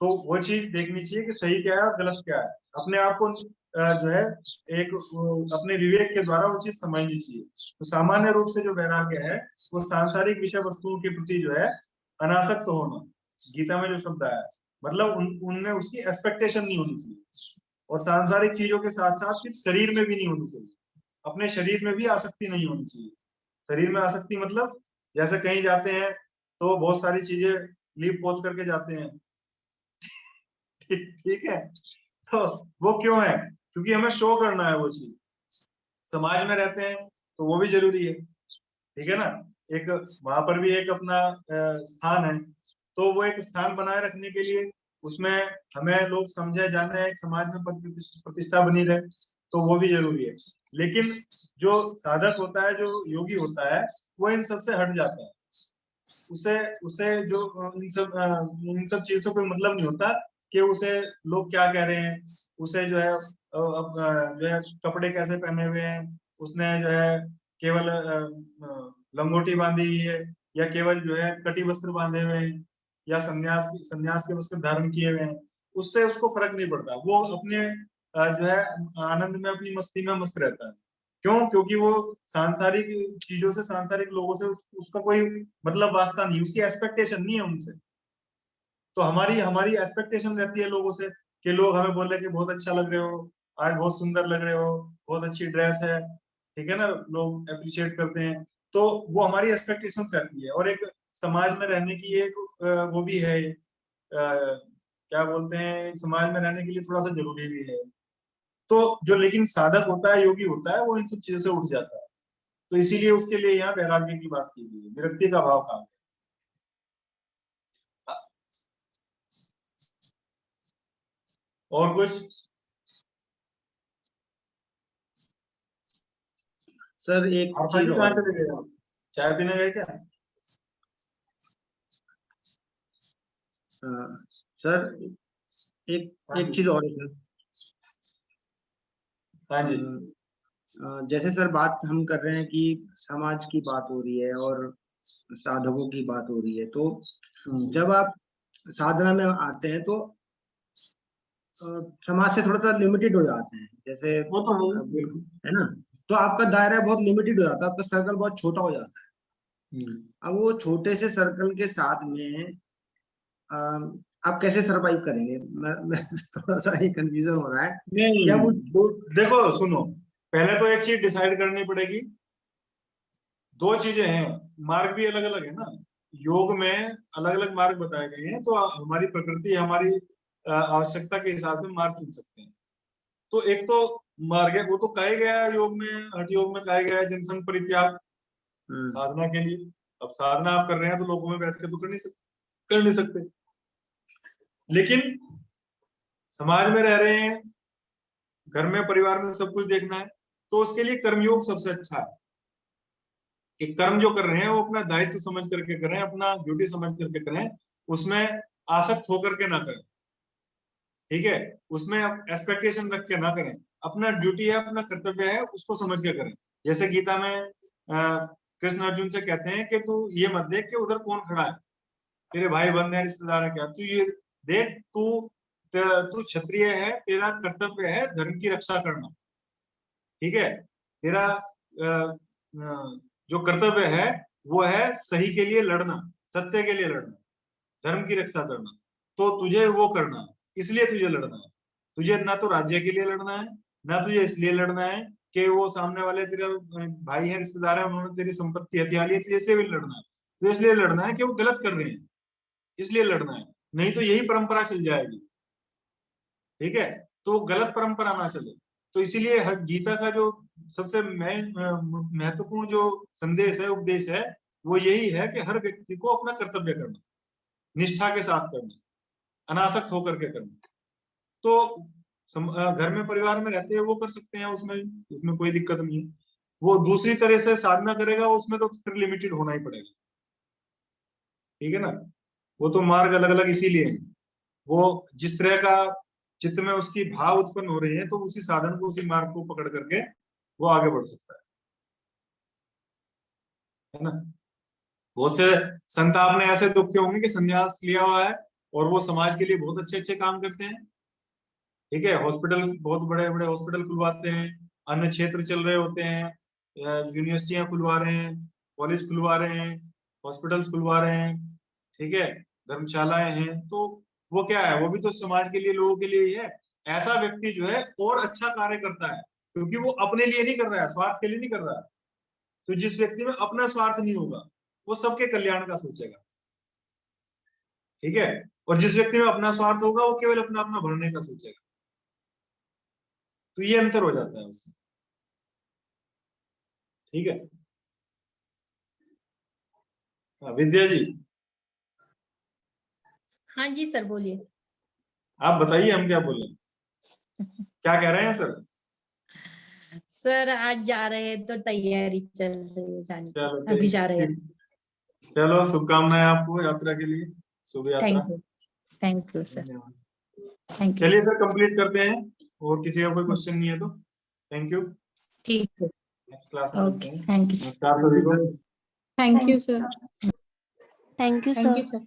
तो वो चीज देखनी चाहिए कि सही क्या है और गलत क्या है। अपने आप को जो है एक अपने विवेक के द्वारा वो चीज समझनी चाहिए। तो सामान्य रूप से जो वैराग्य है वो सांसारिक विषय वस्तुओं के प्रति जो है अनासक्त होना। गीता में जो शब्द आया, मतलब उनमें उसकी एक्सपेक्टेशन नहीं होनी चाहिए। और सांसारिक चीजों के साथ साथ फिर शरीर में भी नहीं होनी चाहिए। अपने शरीर में भी आसक्ति नहीं होनी चाहिए। शरीर में आसक्ति मतलब जैसे कहीं जाते हैं तो बहुत सारी चीजें लीप पोत करके जाते हैं। ठीक है, तो वो क्यों है? क्योंकि हमें शो करना है वो चीज। समाज में रहते हैं तो वो भी जरूरी है। ठीक है ना, एक वहां पर भी एक अपना स्थान है, तो वो एक स्थान बनाए रखने के लिए उसमें हमें लोग समझे जाने, एक समाज में पद प्रतिष्ठा बनी रहे, तो वो भी जरूरी है। लेकिन जो साधक होता है, जो योगी होता है, वो इन सब से हट जाता है। उसे उसे जो इन सब चीजों से कोई मतलब नहीं होता कि उसे लोग क्या कह रहे हैं। उसे जो है जो है कपड़े कैसे पहने हुए हैं, उसने जो है केवल लंगोटी बांधी हुई है, या केवल जो है कटी वस्त्र बांधे हुए हैं, या संन्यास के वस्त्र धारण किए हुए हैं, उससे उसको फर्क नहीं पड़ता। वो अपने जो है आनंद में, अपनी मस्ती में मस्त रहता है। क्यों? क्योंकि वो सांसारिक चीजों से, सांसारिक लोगों से उसका कोई मतलब वास्ता नहीं, उसकी एक्सपेक्टेशन नहीं है उनसे। तो हमारी हमारी एक्सपेक्टेशन रहती है लोगों से कि लोग हमें बोल रहे हैं कि बहुत अच्छा लग रहे हो, आज बहुत सुंदर लग रहे हो, बहुत अच्छी ड्रेस है। ठीक है ना, लोग अप्रिशिएट करते हैं। तो वो हमारी एक्सपेक्टेशन रहती है। और एक समाज में रहने की एक वो भी है, क्या बोलते हैं, समाज में रहने के लिए थोड़ा सा जरूरी भी है। तो जो लेकिन साधक होता है, योगी होता है, वो इन सब चीजों से उठ जाता है। तो इसीलिए उसके लिए यहाँ वैराग्य की बात की गई है, विरक्ति का भाव कहा गया। और कुछ? सर एक आरफा चीज जी कहाँ और चले गए आप? चाय पीने गए क्या? अ, सर एक हाँ एक चीज जी, और है सर। हाँ अ, जी। जैसे सर बात हम कर रहे हैं कि समाज की बात हो रही है और साधकों की बात हो रही है, तो जब आप साधना में आते हैं तो समाज से थोड़ा सा लिमिटेड हो जाते हैं, जैसे वो तो है अब बिल्कुल। है ना, तो आपका दायरा बहुत लिमिटेड हो जाता है, आपका सर्कल बहुत छोटा हो जाता है। हम्म। अब वो छोटे से सर्कल के साथ में अ, आप कैसे सरवाइव करेंगे? मैं थोड़ा सा ये कंफ्यूजन हो रहा है कि नहीं, आप तो देखो सुनो, पहले तो एक चीज डिसाइड करनी पड़ेगी। दो चीजें हैं, मार्ग भी अलग अलग है ना। योग में अलग अलग मार्ग बताए गए हैं, तो हमारी प्रकृति, हमारी आवश्यकता के हिसाब से मार्ग चुन सकते हैं। तो एक तो मार्ग है, वो तो कहा ही गया है योग में, हठ योग में कहा गया है, जनसंग परित्याग, हम्म, साधना के लिए। अब साधना आप कर रहे हैं तो लोगों में बैठ के तो कर नहीं सकते। लेकिन समाज में रह रहे हैं, घर में परिवार में सब कुछ देखना है, तो उसके लिए कर्मयोग सबसे अच्छा है। कि कर्म जो कर रहे हैं वो अपना दायित्व समझ करके करें, अपना ड्यूटी समझ करके करें, उसमें आसक्त होकर के ना करें। ठीक है, उसमें एक्सपेक्टेशन रख के ना करें। अपना ड्यूटी है, अपना कर्तव्य है, उसको समझ के करें। जैसे गीता में कृष्ण अर्जुन से कहते हैं कि तू ये मत देख कि उधर कौन खड़ा है, तेरे भाई बंधु है, रिश्तेदार है क्या, तू ये देख, तू क्षत्रिय है, तेरा कर्तव्य है धर्म की रक्षा करना। ठीक है, तेरा जो कर्तव्य है वो है सही के लिए लड़ना, सत्य के लिए लड़ना, धर्म की रक्षा करना। तो तुझे वो करना है, इसलिए तुझे लड़ना है। तुझे ना तो राज्य के लिए लड़ना है, ना तुझे इसलिए लड़ना है कि वो सामने वाले तेरे भाई है, रिश्तेदार है, उन्होंने तेरी संपत्ति हथिया ली है, तुझे इसलिए भी लड़ना है। तो इसलिए लड़ना है कि वो गलत कर रहे हैं, इसलिए लड़ना है। नहीं तो यही परंपरा चल जाएगी। ठीक है, तो गलत परंपरा ना चले। तो इसीलिए हर गीता का जो सबसे महत्वपूर्ण जो संदेश है, उपदेश है, वो यही है कि हर व्यक्ति को अपना कर्तव्य करना, निष्ठा के साथ करना, अनासक्त होकर के करना। तो घर में परिवार में रहते हैं वो कर सकते हैं, उसमें उसमें कोई दिक्कत नहीं है। वो दूसरी तरह से साधना करेगा, उसमें तो फिर लिमिटेड होना ही पड़ेगा। ठीक है ना, वो तो मार्ग अलग अलग इसीलिए है। वो जिस तरह का चित्त में उसकी भाव उत्पन्न हो रही है, तो उसी साधन को, उसी मार्ग को पकड़ करके वो आगे बढ़ सकता है ना। बहुत से संत आपने ऐसे देखे होंगे कि संन्यास लिया हुआ है और वो समाज के लिए बहुत अच्छे अच्छे काम करते हैं, ठीक है। हॉस्पिटल, बहुत बड़े बड़े हॉस्पिटल खुलवाते हैं, अन्य क्षेत्र चल रहे होते हैं, यूनिवर्सिटियां खुलवा रहे हैं, कॉलेज खुलवा रहे हैं, हॉस्पिटल्स खुलवा रहे हैं, ठीक है, धर्मशालाएं हैं। तो वो क्या है, वो भी तो समाज के लिए, लोगों के लिए ही है। ऐसा व्यक्ति जो है और अच्छा कार्य करता है, क्योंकि वो अपने लिए नहीं कर रहा है, स्वार्थ के लिए नहीं कर रहा है। तो जिस व्यक्ति में अपना स्वार्थ नहीं होगा, वो सबके कल्याण का सोचेगा, ठीक है। और जिस व्यक्ति में अपना स्वार्थ होगा, वो केवल अपना अपना भरने का सोचेगा। तो ये अंतर हो जाता है उसमें, ठीक है। विद्या जी, हाँ जी सर, बोलिए। आप बताइए, हम क्या बोले, क्या कह रहे हैं सर? सर आज जा रहे हैं तो तैयारी चल रही है जाने चलो की, अभी जा रहे हैं। चलो, शुभकामनाएं आपको यात्रा के लिए, शुभ यात्रा। थैंक यू सर, धन्यवाद। थैंक यू चलिए सर। सर, कंप्लीट करते हैं, और किसी का कोई क्वेश्चन नहीं है तो थैंक यू। ठीक है, नेक्स्ट क्लास में मिलते ओके, हैं। थैंक यू, नमस्कार सभी को। Thank you sir. Thank you sir.